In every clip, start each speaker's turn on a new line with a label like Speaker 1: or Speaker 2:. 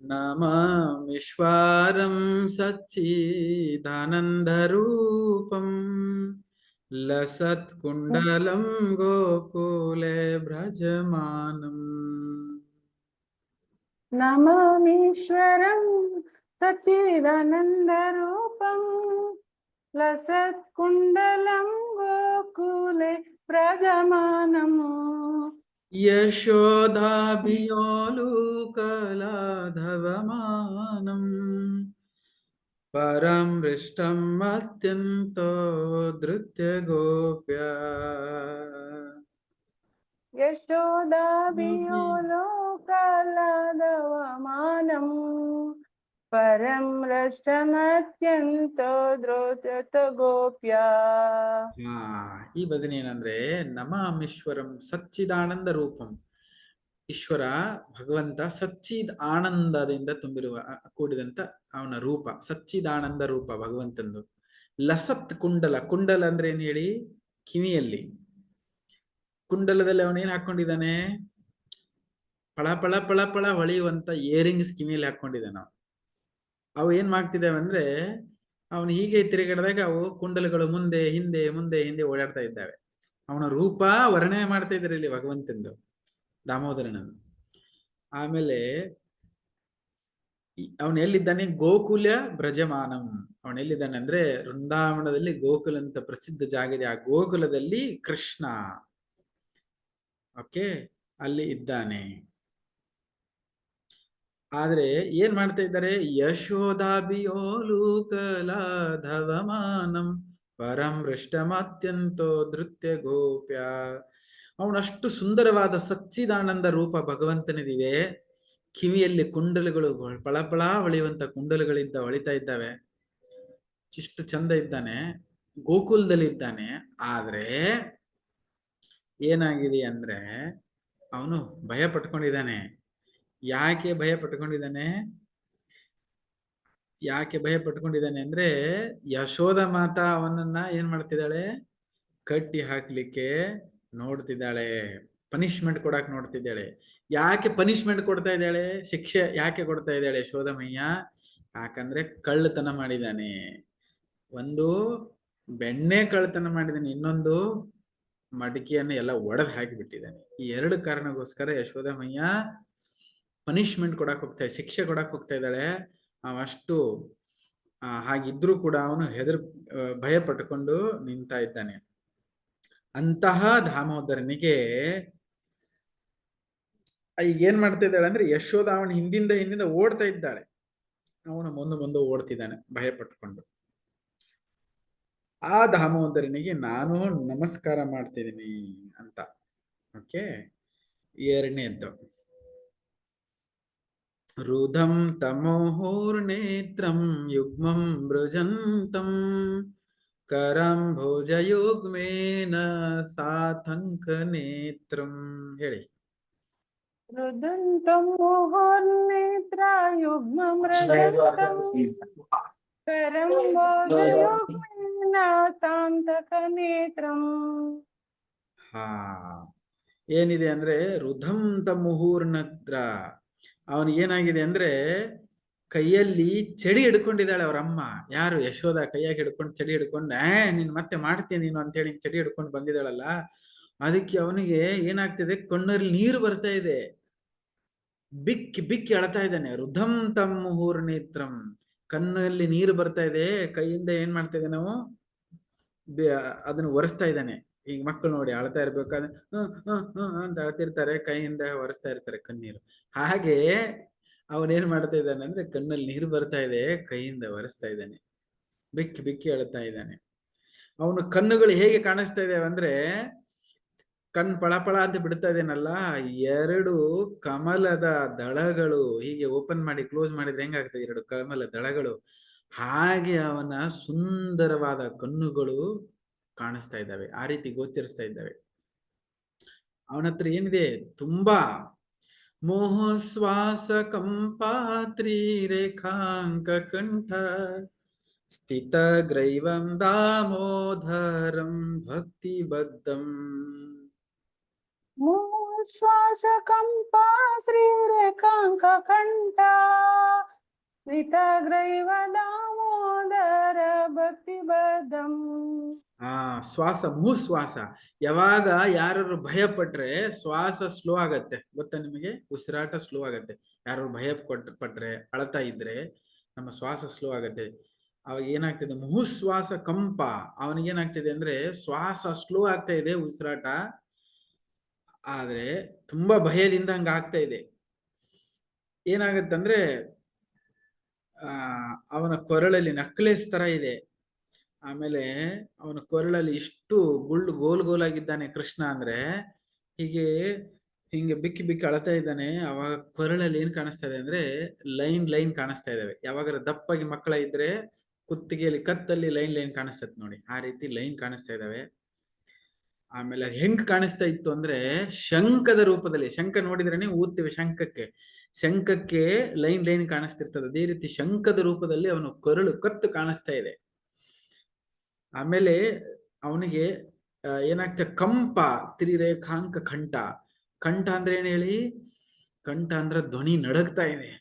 Speaker 1: ನಮಾಮೀಶ್ವರಂ ಸಚ್ಚಿದಾನಂದರೂಪಂ ಲಸತ್ಕುಂಡಲಂ ಗೋಕುಲೆ ಭ್ರಜಮಾನಂ.
Speaker 2: ನಮಾಮೀಶ್ವರಂ ಸಚ್ಚಿದಾನಂದರೂಪಂ ಲಸತ್ಕುಂಡಲಂ ಗೋಕುಲೆ ಪ್ರಜಮಾನಂ.
Speaker 1: ಯಶೋಧಾಭಿಯೋಲುಕಲಾಧವಮಾನಂ ಪರಂ ಹೃಷ್ಟಂ ಅತ್ಯಂತೋ ಧೃತ್ಯ ಗೋಪ್ಯ.
Speaker 2: ಯಶೋದಾಭಿಯೋಲೋಕಲಾಧವಮಾನಂ ಪರಂ ಹೃಷ್ಟಮತ್ಯಂತೋ ಧೃತ್ಯ ಗೋಪ್ಯ.
Speaker 1: ಈ ಭಜನೆ ಏನಂದ್ರೆ ನಮಾಮೀಶ್ವರಂ ಸಚ್ಚಿದಾನಂದ ರೂಪಂ. ಈಶ್ವರ ಭಗವಂತ ಸಚ್ಚಿದ್ ಆನಂದದಿಂದ ತುಂಬಿರುವ ಕೂಡಿದಂತ ಅವನ ರೂಪ, ಸಚ್ಚಿದಾನಂದ ರೂಪ ಭಗವಂತಂದು. ಲಸತ್ ಕುಂಡಲ, ಕುಂಡಲ ಅಂದ್ರೆ ಏನ್ ಹೇಳಿ, ಕಿವಿಯಲ್ಲಿ. ಕುಂಡಲದಲ್ಲಿ ಅವನೇನ್ ಹಾಕೊಂಡಿದ್ದಾನೆ, ಪಳ ಪಳ ಪಳ ಪಳ ಹೊಳೆಯುವಂತ ಇಯರಿಂಗ್ಸ್ ಕಿವಿಯಲ್ಲಿ ಹಾಕೊಂಡಿದ್ದಾನ. ಅವು ಏನ್ ಮಾಡ್ತಿದ್ದಾವೆ ಅಂದ್ರೆ, ಅವನು ಹೀಗೆ ತಿರುಗಾಡಿದಾಗ ಅವು ಕುಂಡಲಗಳು ಮುಂದೆ ಹಿಂದೆ ಮುಂದೆ ಹಿಂದೆ ಓಡಾಡ್ತಾ ಇದ್ದಾವೆ. ಅವನ ರೂಪ ವರ್ಣನೆ ಮಾಡ್ತಾ ಇದ್ದಾರೆ ಇಲ್ಲಿ ಭಗವಂತಂದು, ದಾಮೋದರನನ್ನು. ಆಮೇಲೆ ಅವನು ಎಲ್ಲಿದ್ದಾನೆ, ಗೋಕುಲ ಬ್ರಜಮಾನಂ. ಅವನೆಲ್ಲಿದ್ದಾನೆ ಅಂದ್ರೆ ವೃಂದಾವನದಲ್ಲಿ ಗೋಕುಲ ಅಂತ ಪ್ರಸಿದ್ಧ ಜಾಗ ಇದೆ. ಆ ಗೋಕುಲದಲ್ಲಿ ಕೃಷ್ಣ ಓಕೆ ಅಲ್ಲಿ ಇದ್ದಾನೆ. ಆದ್ರೆ ಏನ್ ಮಾಡ್ತಾ ಇದ್ದಾರೆ, ಯಶೋಧಾಭಿಯೋಲುಕಲಾಧವಮಾನಂ ಪರಂ ಹೃಷ್ಟಮತ್ಯಂತೋ ಧೃತ್ಯ ಗೋಪ್ಯ. ಅವನಷ್ಟು ಸುಂದರವಾದ ಸಚ್ಚಿದಾನಂದ ರೂಪ ಭಗವಂತನಿದಿವೆ. ಕಿವಿಯಲ್ಲಿ ಕುಂಡಲಗಳು ಪಳಪಳ ಹೊಳೆಯುವಂತ ಕುಂಡಲಗಳಿದ್ದ ಹೊಳಿತಾ ಇದ್ದಾವೆ. ಇಷ್ಟು ಚಂದ ಇದ್ದಾನೆ, ಗೋಕುಲದಲ್ಲಿ ಇದ್ದಾನೆ. ಆದ್ರೆ ಏನಾಗಿದೆ ಅಂದ್ರೆ ಅವನು ಭಯ ಪಟ್ಕೊಂಡಿದ್ದಾನೆ. ಯಾಕೆ ಭಯ ಪಟ್ಕೊಂಡಿದ್ದಾನೆ, ಅಂದ್ರೆ ಯಶೋಧ ಮಾತಾ ಅವನನ್ನ ಏನ್ ಮಾಡ್ತಿದ್ದಾಳೆ, ಕಟ್ಟಿ ಹಾಕ್ಲಿಕ್ಕೆ ನೋಡ್ತಿದ್ದಾಳೆ, ಪನಿಷ್ಮೆಂಟ್ ಕೊಡಾಕ್ ನೋಡ್ತಿದ್ದಾಳೆ. ಯಾಕೆ ಪನಿಷ್ಮೆಂಟ್ ಕೊಡ್ತಾ ಇದ್ದಾಳೆ, ಶಿಕ್ಷೆ ಯಾಕೆ ಕೊಡ್ತಾ ಇದ್ದಾಳೆ ಯಶೋಧಮಯ್ಯ? ಯಾಕಂದ್ರೆ ಕಳ್ಳತನ ಮಾಡಿದ್ದಾನೆ. ಒಂದು ಬೆಣ್ಣೆ ಕಳ್ಳತನ ಮಾಡಿದ್ದಾನೆ, ಇನ್ನೊಂದು ಮಡಿಕೆಯನ್ನು ಎಲ್ಲ ಒಡೆದು ಹಾಕಿಬಿಟ್ಟಿದ್ದಾನೆ. ಈ ಎರಡು ಕಾರಣಕ್ಕೋಸ್ಕರ ಯಶೋಧಮಯ್ಯ ಪನಿಷ್ಮೆಂಟ್ ಕೊಡಕ್ ಹೋಗ್ತಾ, ಶಿಕ್ಷೆ ಕೊಡಕ್ ಹೋಗ್ತಾ ಇದ್ದಾಳೆ. ಅವಷ್ಟು ಹಾಗಿದ್ರೂ ಕೂಡ ಅವನು ಭಯ ಪಟ್ಟುಕೊಂಡು ನಿಂತ ಇದ್ದಾನೆ. ಅಂತಹ ದಾಮೋದರನಿಗೆ ಈಗ ಏನ್ ಮಾಡ್ತಾ ಇದ್ದಾಳೆ ಅಂದ್ರೆ, ಯಶೋಧ ಅವನ ಹಿಂದಿಂದ ಓಡ್ತಾ ಇದ್ದಾಳೆ, ಅವನು ಮುಂದೆ ಓಡ್ತಿದ್ದಾನೆ ಭಯ ಪಟ್ಕೊಂಡು. ಆ ದಾಮೋದರನಿಗೆ ನಾನು ನಮಸ್ಕಾರ ಮಾಡ್ತಿದ್ದೀನಿ ಅಂತ. ಓಕೆ, ಎರಡನೇದ್ದು ರುಧಂ ತಮೋಹೂರ್ನೇತ್ರಂ ಯುಗ್ಮಂ ಮೃಜಂತಂ ಕರಂ ಭೋಜಯುಗ್ಮೇನ ಸಾಥಂಕ ನೇತ್ರಂ. ಹೇಳಿ.
Speaker 2: ರುದಂತಂ ಮೋಹನೇತ್ರ ಯುಗ್ಮಂ ಮೃಜಂತಂ ಕರಂ ಭೋಜಯುಗ್ಮೇನ ಸಾಥಂಕ ನೇತ್ರಂ.
Speaker 1: ಏನಿದೆ ಅಂದ್ರೆ ರುಧಂತ ಮುಹೂರ್ನತ್ರ ಅವನಿಗೆ ಏನಾಗಿದೆ ಅಂದ್ರೆ ಕೈಯಲ್ಲಿ ಚಡಿ ಹಿಡ್ಕೊಂಡಿದ್ದಾಳೆ ಅವರಮ್ಮ. ಯಾರು, ಯಶೋಧ ಕೈಯಾಗಿ ಹಿಡ್ಕೊಂಡು ಚಡಿ ಹಿಡ್ಕೊಂಡು, ನೀನ್ ಮತ್ತೆ ಮಾಡ್ತೀನಿ ನೀನು ಅಂತೇಳಿ ಚಡಿ ಹಿಡ್ಕೊಂಡು ಬಂದಿದ್ದಾಳಲ್ಲ, ಅದಕ್ಕೆ ಅವನಿಗೆ ಏನಾಗ್ತಿದೆ, ಕಣ್ಣಲ್ಲಿ ನೀರು ಬರ್ತಾ ಇದೆ, ಬಿಕ್ಕಿ ಅಳ್ತಾ ಇದ್ದಾನೆ. ರುಧಂ ತಮ್ ಮುಹೂರ್ನೇತ್ರಂ, ಕಣ್ಣಲ್ಲಿ ನೀರು ಬರ್ತಾ ಇದೆ, ಕೈಯಿಂದ ಏನ್ ಮಾಡ್ತಾ ಇದ್ದಾನೆ ನಾವು ಅದನ್ನು ಒರೆಸ್ತಾ ಇದ್ದಾನೆ. ಈಗ ಮಕ್ಕಳು ನೋಡಿ ಅಳ್ತಾ ಇರ್ಬೇಕಾದ್ರೆ ಅಂತ ಅಳ್ತಿರ್ತಾರೆ, ಕೈಯಿಂದ ಒರೆಸ್ತಾ ಇರ್ತಾರೆ ಕಣ್ಣೀರು. ಹಾಗೆ ಅವನೇನ್ ಮಾಡ್ತಾ ಇದ್ದಾನೆ ಅಂದ್ರೆ ಕಣ್ಣಲ್ಲಿ ನೀರು ಬರ್ತಾ ಇದೆ, ಕೈಯಿಂದ ಒರೆಸ್ತಾ ಇದ್ದಾನೆ, ಬಿಕ್ಕಿ ಅಳ್ತಾ ಇದ್ದಾನೆ. ಅವನು ಕಣ್ಣುಗಳು ಹೇಗೆ ಕಾಣಿಸ್ತಾ ಇದ್ದಾವೆ ಅಂದ್ರೆ, ಕಣ್ ಪಳಪಳ ಅಂತ ಬಿಡ್ತಾ ಇದ್ದೇನಲ್ಲ, ಎರಡು ಕಮಲದ ದಳಗಳು ಹೀಗೆ ಓಪನ್ ಮಾಡಿ ಕ್ಲೋಸ್ ಮಾಡಿದ್ರೆ ಹೆಂಗಾಗ್ತದೆ, ಎರಡು ಕಮಲ ದಳಗಳು ಹಾಗೆ ಅವನ ಸುಂದರವಾದ ಕಣ್ಣುಗಳು ಕಾಣಿಸ್ತಾ ಇದ್ದಾವೆ, ಆ ರೀತಿ ಗೋಚರಿಸ್ತಾ ಇದ್ದಾವೆ. ಅವನ ಹತ್ರ ಏನಿದೆ, ತುಂಬಾ ಮೋಹಶ್ವಾಸ ಕಂಪಾತ್ರಿ ರೇಖಾಂಕ ಕಂಠ ಸ್ಥಿತ ಗ್ರೈವಂ ದಾಮೋದರಂ ಭಕ್ತಿ ಬದ್ಧಂ.
Speaker 2: ಮೋಹಶ್ವಾಸ ಕಂಪ ಶ್ರೀ ರೇಖಾಂಕ ಕಂಠ ಸ್ಮಿತಗ್ರೈವ ದಾಮೋದರ ಭಕ್ತಿಬದ್ಧಂ.
Speaker 1: ಶ್ವಾಸ ಮುಹುಶ್ವಾಸ. ಯಾವಾಗ ಯಾರು ಭಯ ಪಟ್ರೆ ಶ್ವಾಸ ಸ್ಲೋ ಆಗತ್ತೆ, ಗೊತ್ತಾ ನಿಮಗೆ? ಉಸಿರಾಟ ಸ್ಲೋ ಆಗತ್ತೆ. ಯಾರು ಭಯ ಪಟ್ರೆ, ಅಳ್ತಾ ಇದ್ರೆ ನಮ್ಮ ಶ್ವಾಸ ಸ್ಲೋ ಆಗತ್ತೆ. ಅವಾಗ ಏನಾಗ್ತದೆ, ಮುಹುಶ್ವಾಸ ಕಂಪ. ಅವನಿಗೇನಾಗ್ತದೆ ಅಂದ್ರೆ ಶ್ವಾಸ ಸ್ಲೋ ಆಗ್ತಾ ಇದೆ, ಉಸಿರಾಟ. ಆದ್ರೆ ತುಂಬಾ ಭಯದಿಂದ ಹಂಗ ಆಗ್ತಾ ಇದೆ. ಏನಾಗತ್ತಂದ್ರೆ ಅವನ ಕೊರಳಲ್ಲಿ ನಕ್ಲೇಸ್ ತರ ಇದೆ. ಆಮೇಲೆ ಅವನ ಕೊರಳಲ್ಲಿ ಇಷ್ಟು ಗೋಲ್ ಗೋಲಾಗಿದ್ದಾನೆ ಕೃಷ್ಣ. ಅಂದ್ರೆ ಹೀಗೆ ಹಿಂಗೆ ಬಿಕ್ಕಿ ಬಿಕ್ಕಿ ಅಳ್ತಾ ಇದ್ದಾನೆ. ಅವಾಗ ಕೊರಳಲ್ಲಿ ಏನ್ ಕಾಣಿಸ್ತಾ ಇದೆ ಅಂದ್ರೆ ಲೈನ್ ಕಾಣಿಸ್ತಾ ಇದಾವೆ. ಯಾವಾಗ ದಪ್ಪಾಗಿ ಮಕ್ಕಳ ಇದ್ರೆ ಕುತ್ತಿಗೆಯಲ್ಲಿ ಕತ್ತಲ್ಲಿ ಲೈನ್ ಕಾಣಿಸ್ತದೆ ನೋಡಿ, ಆ ರೀತಿ ಲೈನ್ ಕಾಣಿಸ್ತಾ ಇದಾವೆ. ಆಮೇಲೆ ಹೆಂಗ್ ಕಾಣಿಸ್ತಾ ಇತ್ತು ಅಂದ್ರೆ ಶಂಖದ ರೂಪದಲ್ಲಿ. ಶಂಖ ನೋಡಿದ್ರೆ ನೀವು ಊದ್ತೀವಿ ಶಂಖಕ್ಕೆ ಲೈನ್ ಕಾಣಿಸ್ತಿರ್ತದೆ. ಅದೇ ರೀತಿ ಶಂಖದ ರೂಪದಲ್ಲಿ ಅವನ ಕೊರಳು ಕತ್ತು ಕಾಣಿಸ್ತಾ ಇದೆ. ಆಮೇಲೆ ಅವನಿಗೆ ಏನಾಗ್ತದೆ, ಕಂಪ ತ್ರಿರೇಖಾಂಕ ಕಂಠ. ಕಂಠ ಅಂದ್ರೆ ಏನ್ ಹೇಳಿ? ಕಂಠ ಅಂದ್ರೆ ಧ್ವನಿ ನಡಗ್ತಾ ಇದೆ.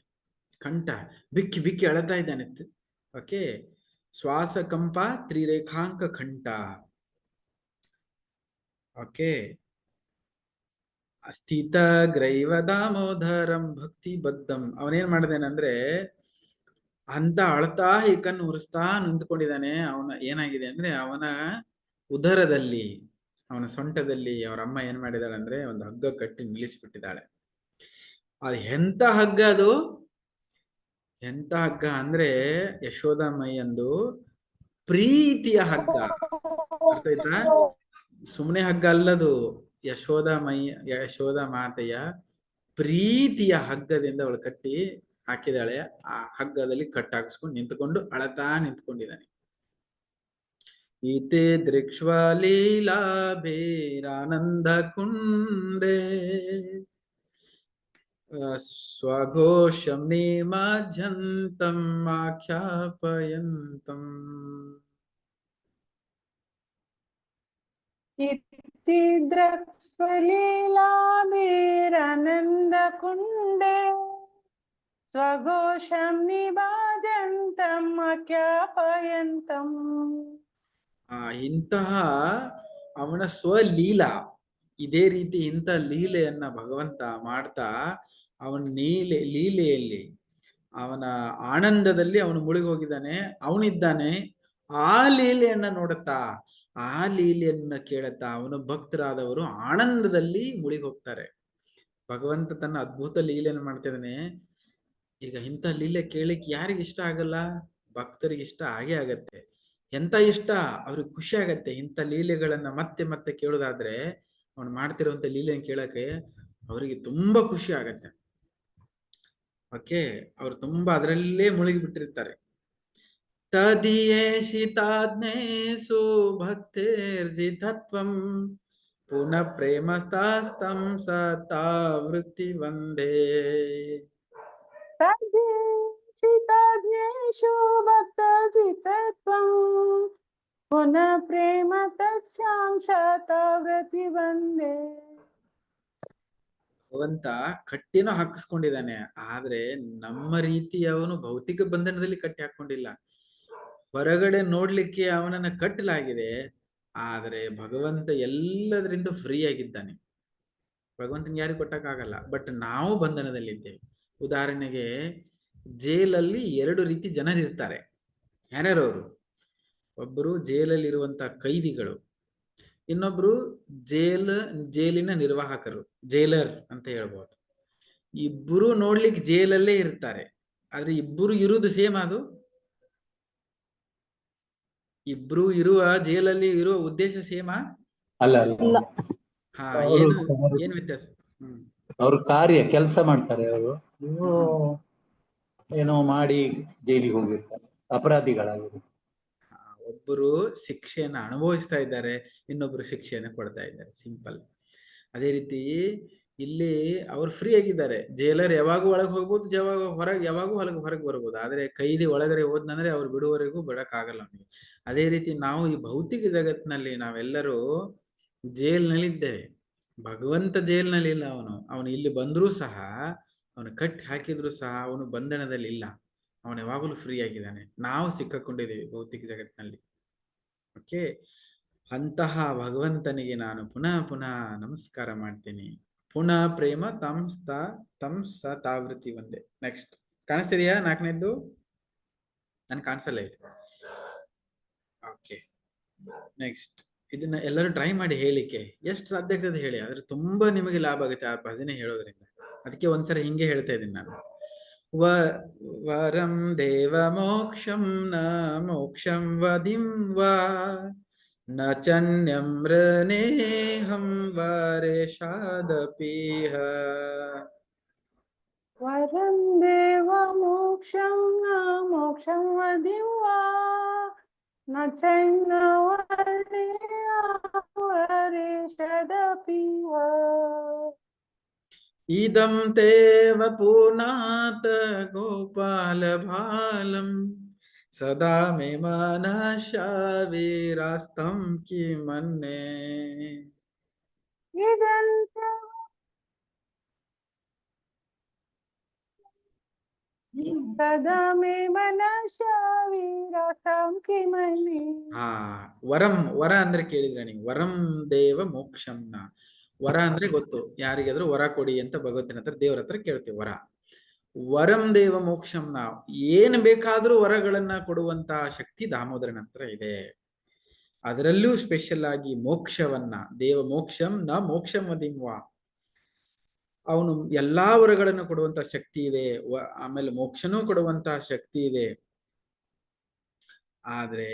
Speaker 1: ಕಂಠ ಬಿಕ್ಕಿ ಬಿಕ್ಕಿ ಅಳತಾ ಇದ್ದಾನೆ. ಓಕೆ, ಶ್ವಾಸ ಕಂಪ ತ್ರಿರೇಖಾಂಕ ಕಂಠ. ಓಕೆ, ಸ್ಥಿತ ಗ್ರೈವ ದಾಮೋದರಂ ಭಕ್ತಿ ಬದ್ಧಂ. ಅವನೇನ್ ಮಾಡಿದಾನಂದ್ರೆ ಅಂತ ಅಳ್ತಾ ಈ ಕಣ್ಣು ಉರಿಸ್ತಾ ನಿಂತ್ಕೊಂಡಿದ್ದಾನೆ. ಅವನ ಏನಾಗಿದೆ ಅಂದ್ರೆ ಅವನ ಉದರದಲ್ಲಿ, ಅವನ ಸೊಂಟದಲ್ಲಿ ಅವರ ಅಮ್ಮ ಏನ್ ಮಾಡಿದಾಳೆ ಅಂದ್ರೆ ಒಂದು ಹಗ್ಗ ಕಟ್ಟಿ ನಿಲ್ಲಿಸ್ಬಿಟ್ಟಿದ್ದಾಳೆ. ಅದು ಎಂತ ಹಗ್ಗ ಅದು? ಎಂತ ಹಗ್ಗ ಅಂದ್ರೆ ಯಶೋದಮ್ಮಯ್ಯಂದು ಪ್ರೀತಿಯ ಹಗ್ಗ. ಅರ್ಥ ಆಯ್ತಾ? ಸುಮ್ಮನೆ ಹಗ್ಗ ಅಲ್ಲದು. ಯಶೋದ ಮಾತೆಯ ಪ್ರೀತಿಯ ಹಗ್ಗದಿಂದ ಅವಳು ಕಟ್ಟಿ ಹಾಕಿದಾಳೆ. ಆ ಹಗ್ಗದಲ್ಲಿ ಕಟ್ಟಾಕಿಸ್ಕೊಂಡು ನಿಂತುಕೊಂಡು ಅಳತಾ ನಿಂತ್ಕೊಂಡಿದ್ದಾನೆ. ಈತೆ ದೃಕ್ಷ್ವ ಲೀಲಾ ಬೇರಾನಂದ ಕುಂಡೆ ಸ್ವಘೋಷಂ ನಿಮಜ್ಜಂತಂ ಆಖ್ಯಾಪಯಂತಂ.
Speaker 2: ಇತ್ತಿ ದೃಕ್ಷ್ವ ಲೀಲಾಭಿರಾನಂದ ಕುಂಡೆ ಸ್ವಘೋಷಂ ನಿಭಾಜಂತಂ ಆಖ್ಯಾಪಯಂತಂ.
Speaker 1: ಇಂತಹ ಅವನ ಸ್ವಲೀಲಾ, ಇದೇ ರೀತಿ ಇಂಥ ಲೀಲೆಯನ್ನ ಭಗವಂತ ಮಾಡ್ತಾ ಅವನ ಲೀಲೆಯಲ್ಲಿ ಅವನ ಆನಂದದಲ್ಲಿ ಅವನು ಮುಳುಗಿ ಹೋಗಿದ್ದಾನೆ. ಅವನಿದ್ದಾನೆ ಆ ಲೀಲೆಯನ್ನ ನೋಡುತ್ತಾ, ಆ ಲೀಲೆಯನ್ನ ಕೇಳುತ್ತಾ ಅವನು ಭಕ್ತರಾದವರು ಆನಂದದಲ್ಲಿ ಮುಳುಗಿ ಹೋಗ್ತಾರೆ. ಭಗವಂತ ತನ್ನ ಅದ್ಭುತ ಲೀಲೆಯನ್ನು ಮಾಡ್ತಿದ್ದಾನೆ. ಈಗ ಇಂಥ ಲೀಲೆ ಕೇಳಿಕ್ ಯಾರಿಗೆ ಇಷ್ಟ ಆಗಲ್ಲ? ಭಕ್ತರಿಗೆ ಇಷ್ಟ ಆಗೇ ಆಗತ್ತೆ. ಎಂತ ಇಷ್ಟ? ಅವ್ರಿಗೆ ಖುಷಿ ಆಗತ್ತೆ. ಇಂಥ ಲೀಲೆಗಳನ್ನ ಮತ್ತೆ ಮತ್ತೆ ಕೇಳೋದಾದ್ರೆ, ಅವನು ಮಾಡ್ತಿರುವಂತ ಲೀಲೆಯನ್ನು ಕೇಳಕ್ಕೆ ಅವರಿಗೆ ತುಂಬಾ ಖುಷಿ ಆಗತ್ತೆ. ಓಕೆ, ಅವ್ರು ತುಂಬಾ ಅದರಲ್ಲೇ ಮುಳುಗಿ ಬಿಟ್ಟಿರ್ತಾರೆ. ತದಿಯೇಷಿತಾಜ್ಞೇಸು ಭಕ್ತಿರ್ಜಿತತ್ವಂ ಪುನಃ ಪ್ರೇಮಸ್ತಾಸ್ತಂ ಸತಾವೃತ್ತಿ ವಂದೇ.
Speaker 2: ತದ್ಯೇಷಿತಾಜ್ಞೇಷು ಭಕ್ತಿರ್ಜಿತತ್ವಂ ಪುನಃ ಪ್ರೇಮ ತಸ್ಯಾಂ ಶತಾವೃತ್ತಿ ವಂದೇ.
Speaker 1: ಭಗವಂತ ಕಟ್ಟಿನೂ ಹಾಕಿಸ್ಕೊಂಡಿದ್ದಾನೆ, ಆದ್ರೆ ನಮ್ಮ ರೀತಿಯವನು ಭೌತಿಕ ಬಂಧನದಲ್ಲಿ ಕಟ್ಟಿ ಹಾಕೊಂಡಿಲ್ಲ. ಹೊರಗಡೆ ನೋಡ್ಲಿಕ್ಕೆ ಅವನನ್ನ ಕಟ್ಟಲಾಗಿದೆ, ಆದ್ರೆ ಭಗವಂತ ಎಲ್ಲದರಿಂದ ಫ್ರೀ ಆಗಿದ್ದಾನೆ. ಭಗವಂತನಿಗೆ ಯಾರಿಗೂ ಕೊಟ್ಟಕ್ಕಾಗಲ್ಲ. ಬಟ್ ನಾವು ಬಂಧನದಲ್ಲಿದ್ದೇವೆ. ಉದಾಹರಣೆಗೆ ಜೈಲಲ್ಲಿ 2 ರೀತಿ ಜನರಿರ್ತಾರೆ. ಯಾರ್ಯಾರು ಅವರು? ಒಬ್ಬರು ಜೈಲಲ್ಲಿ ಇರುವಂತಹ ಕೈದಿಗಳು, ಇನ್ನೊಬ್ರು ಜೈಲಿನ ನಿರ್ವಾಹಕರು, ಜೈಲರ್ ಅಂತ ಹೇಳ್ಬೋದು. ಇಬ್ಬರು ನೋಡ್ಲಿಕ್ಕೆ ಜೈಲಲ್ಲೇ ಇರ್ತಾರೆ, ಆದ್ರೆ ಇಬ್ಬರು ಇರುವುದು ಸೇಮ್. ಅದು ಇಬ್ರು ಇರುವ ಜೈಲಲ್ಲಿ ಇರುವ ಉದ್ದೇಶ ಸೇಮಾ?
Speaker 3: ಅಲ್ಲ.
Speaker 1: ಹಾ,
Speaker 3: ಅವರು
Speaker 1: ಏನು ವ್ಯತ್ಯಾಸ?
Speaker 3: ಅವ್ರ ಕಾರ್ಯ ಕೆಲಸ ಮಾಡ್ತಾರೆ. ಅವರು ಏನೋ ಮಾಡಿ ಜೈಲಿಗೆ ಹೋಗಿರ್ತಾರೆ, ಅಪರಾಧಿಗಳಾಗಿರ್ತಾರೆ.
Speaker 1: ಒಬ್ಬರು ಶಿಕ್ಷೆಯನ್ನ ಅನುಭವಿಸ್ತಾ ಇದ್ದಾರೆ, ಇನ್ನೊಬ್ರು ಶಿಕ್ಷೆಯನ್ನು ಕೊಡ್ತಾ ಇದ್ದಾರೆ. ಸಿಂಪಲ್. ಅದೇ ರೀತಿ ಇಲ್ಲಿ ಅವ್ರು ಫ್ರೀ ಆಗಿದ್ದಾರೆ. ಜೈಲರ್ ಯಾವಾಗೂ ಒಳಗೆ ಹೋಗ್ಬೋದು, ಯಾವಾಗೂ ಹೊರಗೆ ಬರ್ಬೋದು. ಆದ್ರೆ ಕೈದಿ ಒಳಗಡೆ ಹೋದ್ನಂದ್ರೆ ಅವ್ರು ಬಿಡುವವರೆಗೂ ಬಿಡಕ್ಕಾಗಲ್ಲ ಅವನಿಗೆ. ಅದೇ ರೀತಿ ನಾವು ಈ ಭೌತಿಕ ಜಗತ್ತಿನಲ್ಲಿ ನಾವೆಲ್ಲರೂ ಜೈಲ್ನಲ್ಲಿ ಇದ್ದೇವೆ. ಭಗವಂತ ಜೈಲ್ನಲ್ಲಿ ಇಲ್ಲ. ಅವನು ಇಲ್ಲಿ ಬಂದ್ರೂ ಸಹ, ಅವನು ಕಟ್ಟಿ ಹಾಕಿದ್ರು ಸಹ ಅವನು ಬಂಧನದಲ್ಲಿ ಇಲ್ಲ. ಅವನು ಯಾವಾಗಲೂ ಫ್ರೀ ಆಗಿದ್ದಾನೆ. ನಾವು ಸಿಕ್ಕಾಕೊಂಡಿದ್ದೀವಿ ಭೌತಿಕ ಜಗತ್ತಿನಲ್ಲಿ. ಓಕೆ, ಅಂತಹ ಭಗವಂತನಿಗೆ ನಾನು ಪುನಃ ಪುನಃ ನಮಸ್ಕಾರ ಮಾಡ್ತೀನಿ. ಪುನಃ ಪ್ರೇಮ ತಂ ಸ ತಾವೃತಿ ಒಂದೇ. ನೆಕ್ಸ್ಟ್ ಕಾಣಿಸ್ತಿದೆಯಾ? 4ನೇದ್ದು ನನ್ ಕಾಣಿಸಲ್ಲ ಇದು. ಓಕೆ, ನೆಕ್ಸ್ಟ್ ಇದನ್ನ ಎಲ್ಲರೂ ಟ್ರೈ ಮಾಡಿ ಹೇಳಿಕೆ ಎಷ್ಟು ಸಾಧ್ಯ ಆಗ್ತದೆ ಹೇಳಿ. ಆದ್ರೆ ತುಂಬಾ ನಿಮಗೆ ಲಾಭ ಆಗುತ್ತೆ ಆ ಭಜನೆ ಹೇಳೋದ್ರಿಂದ. ಅದಕ್ಕೆ ಒಂದ್ಸರಿ ಹಿಂಗೆ ಹೇಳ್ತಾ ಇದ್ದೀನಿ ನಾನು. ವರಂ ದೇವ ಮೋಕ್ಷಂ ನ ಮೋಕ್ಷಂ ವದಿಂ ವಾ ನ ಚನ್ಯಂ ಮೃನೇಹಂ ವರೇಷಾದಪೀಹ.
Speaker 2: वरं देव मोक्षं न मोक्षं वदिं वा न चैनवरेषदपि
Speaker 1: इदं ते वपुनाथ गोपाल भालं सदा मे मनश्शावीरास्तं किमन्ये.
Speaker 2: सदा मे मनश्शावीरास्तं किमन्ये.
Speaker 1: ವರಂ, ವರ ಅಂದ್ರೆ ಕೇಳಿದ್ರೆ ನೀವು, ವರಂ ದೇವ ಮೋಕ್ಷಂನ. ವರ ಅಂದ್ರೆ ಗೊತ್ತು, ಯಾರಿಗಾದ್ರೂ ವರ ಕೊಡಿ ಅಂತ ಭಗವಂತನ ಹತ್ರ ದೇವರ ಹತ್ರ ಕೇಳ್ತೀವಿ ವರ. ವರಂ ದೇವ ಮೋಕ್ಷಂನ, ಏನ್ ಬೇಕಾದ್ರೂ ವರಗಳನ್ನ ಕೊಡುವಂತಹ ಶಕ್ತಿ ದಾಮೋದರನ ಹತ್ರ ಇದೆ. ಅದರಲ್ಲೂ ಸ್ಪೆಷಲ್ ಆಗಿ ಮೋಕ್ಷವನ್ನ, ದೇವ ಮೋಕ್ಷಂ ನ ಮೋಕ್ಷಂ ವದಿನ್ವಾ, ಅವನು ಎಲ್ಲಾ ವರಗಳನ್ನು ಕೊಡುವಂತಹ ಶಕ್ತಿ ಇದೆ. ಆಮೇಲೆ ಮೋಕ್ಷನೂ ಕೊಡುವಂತಹ ಶಕ್ತಿ ಇದೆ. ಆದ್ರೆ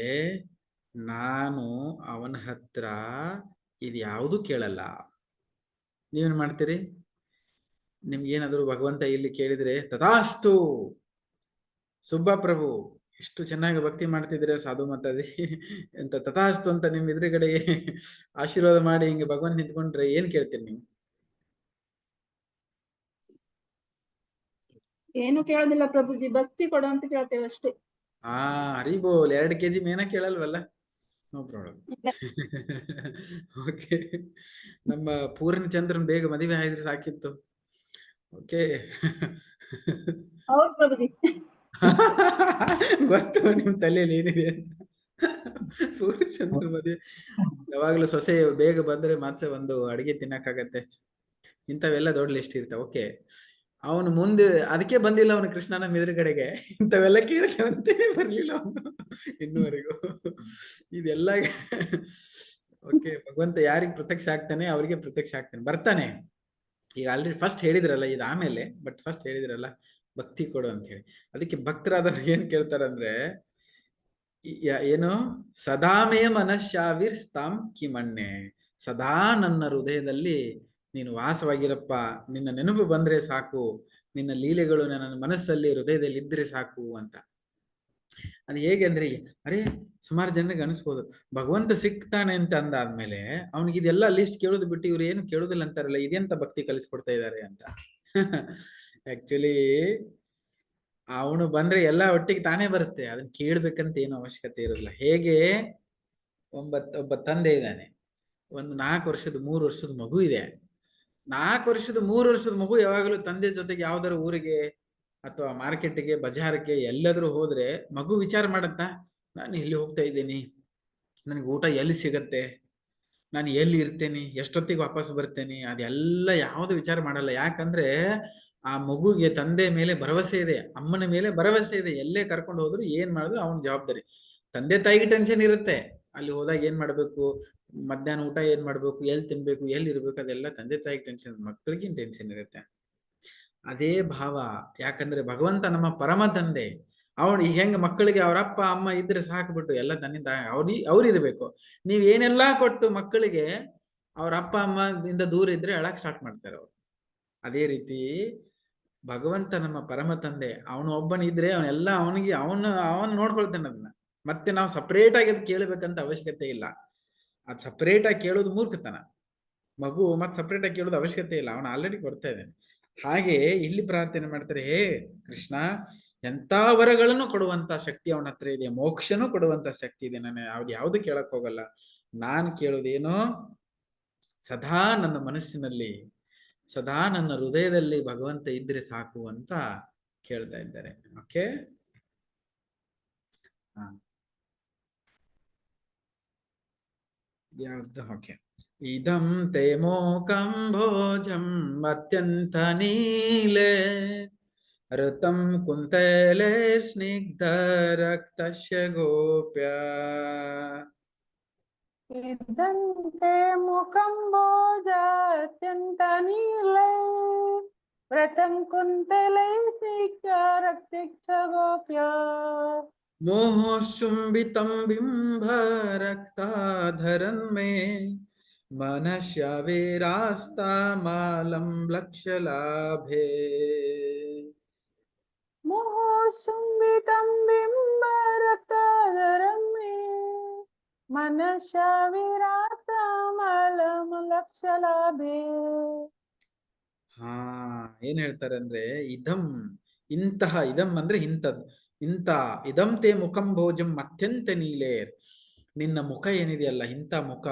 Speaker 1: ನಾನು ಅವನ ಹತ್ರ ಇದು ಯಾವುದು ಕೇಳಲ್ಲ. ನೀವೇನ್ ಮಾಡ್ತೀರಿ? ನಿಮ್ಗೇನಾದ್ರು ಭಗವಂತ ಇಲ್ಲಿ ಕೇಳಿದ್ರೆ ತಥಾಸ್ತು ಸುಬ್ಬ ಪ್ರಭು ಎಷ್ಟು ಚೆನ್ನಾಗಿ ಭಕ್ತಿ ಮಾಡ್ತಿದ್ರೆ ಸಾಧು ಮಾತಾಜಿ ಅಂತ ತಥಾಸ್ತು ಅಂತ ನಿಮ್ ಎದುರುಗಡೆಗೆ ಆಶೀರ್ವಾದ ಮಾಡಿ ಹಿಂಗೆ ಭಗವಂತ ನಿಂತ್ಕೊಂಡ್ರೆ ಏನ್ ಕೇಳ್ತೀರಿ ನೀವು?
Speaker 4: ಏನು ಕೇಳೋದಿಲ್ಲ ಪ್ರಭುಜಿ, ಭಕ್ತಿ ಕೊಡು ಅಂತ ಕೇಳ್ತೇವೆ ಅಷ್ಟೇ.
Speaker 1: ಹರಿಬೋಲ್, 2 kg ಮೇನ ಕೇಳಲ್ವಲ್ಲ? No problem. ಓಕೆ, ನಮ್ಮ ಪೂರ್ಣಚಂದ್ರನ್ ಬೇಗ ಮದುವೆ ಆಯ್ದ್ರೆ ಸಾಕಿತ್ತು. ಓಕೆ,
Speaker 4: ಹೌದು ಪ್ರಭುಜಿ.
Speaker 1: ಗೊತ್ತು ನಿಮ್ ತಲೆಯಲ್ಲಿ ಏನಿದೆ ಅಂತ. ಪೂರ್ಣಚಂದ್ರ ಮದುವೆ ಯಾವಾಗ್ಲೂ ಸೊಸೆ ಬೇಗ ಬಂದ್ರೆ ಮಾತ್ರ ಒಂದು ಅಡಿಗೆ ತಿನ್ನಕ್ಕಾಗತ್ತೆ. ಇಂಥವೆಲ್ಲ ದೊಡ್ಡ ಲಿಸ್ಟ್ ಇರ್ತಾವ. ಓಕೆ, ಅವನು ಮುಂದೆ ಅದಕ್ಕೆ ಬಂದಿಲ್ಲ ಅವನು ಕೃಷ್ಣನ ಎದುರುಗಡೆಗೆ. ಇಂಥವೆಲ್ಲ ಕೇಳ್ತೇವಂತೇನೆ ಬರ್ಲಿಲ್ಲ ಅವನು ಇನ್ನುವರೆಗೂ. ಇದೆಲ್ಲ ಓಕೆ, ಭಗವಂತ ಯಾರಿಗೆ ಪ್ರತ್ಯಕ್ಷ ಆಗ್ತಾನೆ ಅವರಿಗೆ ಪ್ರತ್ಯಕ್ಷ ಆಗ್ತಾನೆ, ಬರ್ತಾನೆ. ಈಗ ಆಲ್ರೆಡಿ ಫಸ್ಟ್ ಹೇಳಿದ್ರಲ್ಲ, ಇದು ಆಮೇಲೆ, ಬಟ್ ಫಸ್ಟ್ ಹೇಳಿದ್ರಲ್ಲ ಭಕ್ತಿ ಕೊಡು ಅಂತ ಹೇಳಿ. ಅದಕ್ಕೆ ಭಕ್ತರಾದವ್ರು ಏನ್ ಕೇಳ್ತಾರಂದ್ರೆ ಏನು, ಸದಾಮೇ ಮನಶ್ಶಾವಿರ್ ಸ್ತಾಂ ಕಿಮಣ್ಣೆ, ಸದಾ ನನ್ನ ಹೃದಯದಲ್ಲಿ ನೀನು ವಾಸವಾಗಿರಪ್ಪ, ನಿನ್ನ ನೆನಪು ಬಂದ್ರೆ ಸಾಕು, ನಿನ್ನ ಲೀಲೆಗಳು ನನ್ನ ಮನಸ್ಸಲ್ಲಿ ಹೃದಯದಲ್ಲಿ ಇದ್ರೆ ಸಾಕು ಅಂತ. ಅದು ಹೇಗೆ ಅಂದ್ರೆ, ಅರೆ ಸುಮಾರು ಜನರಿಗೆ ಅನಿಸ್ಬೋದು ಭಗವಂತ ಸಿಗ್ತಾನೆ ಅಂತ ಅಂದಾದ್ಮೇಲೆ ಅವ್ನಿಗೆ ಇದೆಲ್ಲ ಲಿಸ್ಟ್ ಕೇಳೋದು ಬಿಟ್ಟು ಇವ್ರು ಏನು ಕೇಳೋದಿಲ್ಲ ಅಂತಾರಲ್ಲ, ಇದೆಂತ ಭಕ್ತಿ ಕಲಿಸ್ಕೊಡ್ತಾ ಇದ್ದಾರೆ ಅಂತ. ಆಕ್ಚುಲಿ ಅವನು ಬಂದ್ರೆ ಎಲ್ಲ ಒಟ್ಟಿಗೆ ತಾನೇ ಬರುತ್ತೆ, ಅದನ್ನ ಕೇಳ್ಬೇಕಂತ ಏನು ಅವಶ್ಯಕತೆ ಇರೋದಿಲ್ಲ. ಹೇಗೆ ಒಬ್ಬ ತಂದೆ ಇದ್ದಾನೆ, ಒಂದು 4 ವರ್ಷದ 3 ವರ್ಷದ ಮಗು ಇದೆ. 4 ವರ್ಷದ 3 ವರ್ಷದ ಮಗು ಯಾವಾಗಲೂ ತಂದೆ ಜೊತೆಗೆ ಯಾವ್ದಾರು ಊರಿಗೆ ಅಥವಾ ಮಾರ್ಕೆಟ್ಗೆ ಬಜಾರ್ಗೆ ಎಲ್ಲಾದ್ರೂ ಹೋದ್ರೆ ಮಗು ವಿಚಾರ ಮಾಡತ್ತಾ, ನಾನು ಎಲ್ಲಿ ಹೋಗ್ತಾ ಇದ್ದೀನಿ, ನನಗೆ ಊಟ ಎಲ್ಲಿ ಸಿಗತ್ತೆ, ನಾನು ಎಲ್ಲಿ ಇರ್ತೇನೆ, ಎಷ್ಟೊತ್ತಿಗೆ ವಾಪಸ್ ಬರ್ತೇನೆ, ಅದೆಲ್ಲ ಯಾವ್ದು ವಿಚಾರ ಮಾಡಲ್ಲ. ಯಾಕಂದ್ರೆ ಆ ಮಗುಗೆ ತಂದೆ ಮೇಲೆ ಭರವಸೆ ಇದೆ, ಅಮ್ಮನ ಮೇಲೆ ಭರವಸೆ ಇದೆ. ಎಲ್ಲೇ ಕರ್ಕೊಂಡು ಹೋದ್ರು ಏನ್ ಮಾಡಿದ್ರು ಅವನ ಜವಾಬ್ದಾರಿ. ತಂದೆ ತಾಯಿಗೆ ಟೆನ್ಷನ್ ಇರುತ್ತೆ, ಅಲ್ಲಿ ಹೋದಾಗ ಏನ್ ಮಾಡ್ಬೇಕು, ಮಧ್ಯಾಹ್ನ ಊಟ ಏನ್ ಮಾಡ್ಬೇಕು, ಎಲ್ಲಿ ತಿನ್ಬೇಕು, ಎಲ್ಲಿ ಇರ್ಬೇಕು, ಅದೆಲ್ಲ ತಂದೆ ತಾಯಿಗೆ ಟೆನ್ಷನ್, ಮಕ್ಕಳಿಗೆ ಟೆನ್ಷನ್ ಇರುತ್ತೆ. ಅದೇ ಭಾವ. ಯಾಕಂದ್ರೆ ಭಗವಂತ ನಮ್ಮ ಪರಮ ತಂದೆ. ಅವನು ಹೆಂಗ ಮಕ್ಕಳಿಗೆ ಅವ್ರ ಅಪ್ಪ ಅಮ್ಮ ಇದ್ರೆ ಸಾಕ್ಬಿಟ್ಟು ಎಲ್ಲ ತನ್ನಿಂದ ಅವ್ರಿರ್ಬೇಕು. ನೀವ್ ಏನೆಲ್ಲಾ ಕೊಟ್ಟು ಮಕ್ಕಳಿಗೆ ಅವ್ರ ಅಪ್ಪ ಅಮ್ಮದಿಂದ ದೂರ ಇದ್ರೆ ಅಳಕ್ ಸ್ಟಾರ್ಟ್ ಮಾಡ್ತಾರೆ ಅವ್ರು. ಅದೇ ರೀತಿ ಭಗವಂತ ನಮ್ಮ ಪರಮ ತಂದೆ, ಅವನು ಒಬ್ಬನಿದ್ರೆ ಅವನೆಲ್ಲ ಅವನು ನೋಡ್ಕೊಳ್ತಾನೆ ಅದನ್ನ. ಮತ್ತೆ ನಾವು ಸಪರೇಟ್ ಆಗಿ ಅದು ಕೇಳಬೇಕಂತ ಅವಶ್ಯಕತೆ ಇಲ್ಲ. ಅದ್ ಸಪರೇಟ್ ಆಗಿ ಕೇಳೋದು ಮೂರ್ಖತನ. ಮಗು ಮತ್ತೆ ಸಪರೇಟ್ ಆಗಿ ಕೇಳೋದು ಅವಶ್ಯಕತೆ ಇಲ್ಲ, ಅವನು ಆಲ್ರೆಡಿ ಕೊಡ್ತಾ ಇದ್ದಾನೆ. ಹಾಗೆ ಇಲ್ಲಿ ಪ್ರಾರ್ಥನೆ ಮಾಡ್ತಾರೆ, ಹೇ ಕೃಷ್ಣ, ಎಂತ ವರಗಳನ್ನು ಕೊಡುವಂತ ಶಕ್ತಿ ಅವನ ಹತ್ರ ಇದೆ, ಮೋಕ್ಷನೂ ಕೊಡುವಂತ ಶಕ್ತಿ ಇದೆ. ನಾನು ಯಾವ್ದು ಕೇಳಕ್ ಹೋಗಲ್ಲ. ನಾನು ಕೇಳೋದೇನೋ ಸದಾ ನನ್ನ ಮನಸ್ಸಿನಲ್ಲಿ, ಸದಾ ನನ್ನ ಹೃದಯದಲ್ಲಿ ಭಗವಂತ ಇದ್ರೆ ಸಾಕು ಅಂತ ಕೇಳ್ತಾ ಇದ್ದಾರೆ. ಓಕೆ, ಹಾ ಯಾವ್ದು ಓಕೆ. ಇದಂ ತೇ ಮೋಕಂ ಭೋಜಂ ಅತ್ಯಂತ ನೀಲೆ ಋತಂ ಕುಂತಲೆ ಸ್ನಿಗ್ಧ ರಕ್ತಸ್ಯ ಗೋಪ್ಯ.
Speaker 2: ಇದಂತೆ ಮುಖಂ ಭೋಜಾತ್ಯಂತ ನೀಲೈ ವ್ರತಂ ಕುಂತಲೈ ಸಿಕ್ತ ರಕ್ತಿಕ್ಷ ಗೋಪ್ಯ.
Speaker 1: ಮೋಹಶುಂಬಿತಂ ಬಿಂಬ ರಕ್ತಾಧರನ್ ಮೇ ಮನಶ್ಯಾವೇರಾಸ್ತಾಮಾಲಂ ಲಕ್ಷ್ಯಲಾಭೇ.
Speaker 2: ಮೋಹಶುಂಬಿತಂ ಬಿಂಬ ರಕ್ತಾಧರಂ ಮೇ ಮನಶ್ಯ ವಿರಾಸಮಲಂ ಲಕ್ಷ್ಯಲಾಭೇ.
Speaker 1: ಹಾ ಏನ್ ಹೇಳ್ತಾರೆ ಅಂದ್ರೆ ಇದಂ ಇಂತಹ, ಇದಂ ಅಂದ್ರೆ ಇಂಥದ್ದು, ಇಂಥ ಇದಂ ತೇ ಮುಖಂ ಭೋಜಂ ಅತ್ಯಂತ ನೀಲೇರ್, ನಿನ್ನ ಮುಖ ಏನಿದೆಯಲ್ಲ ಇಂಥ ಮುಖ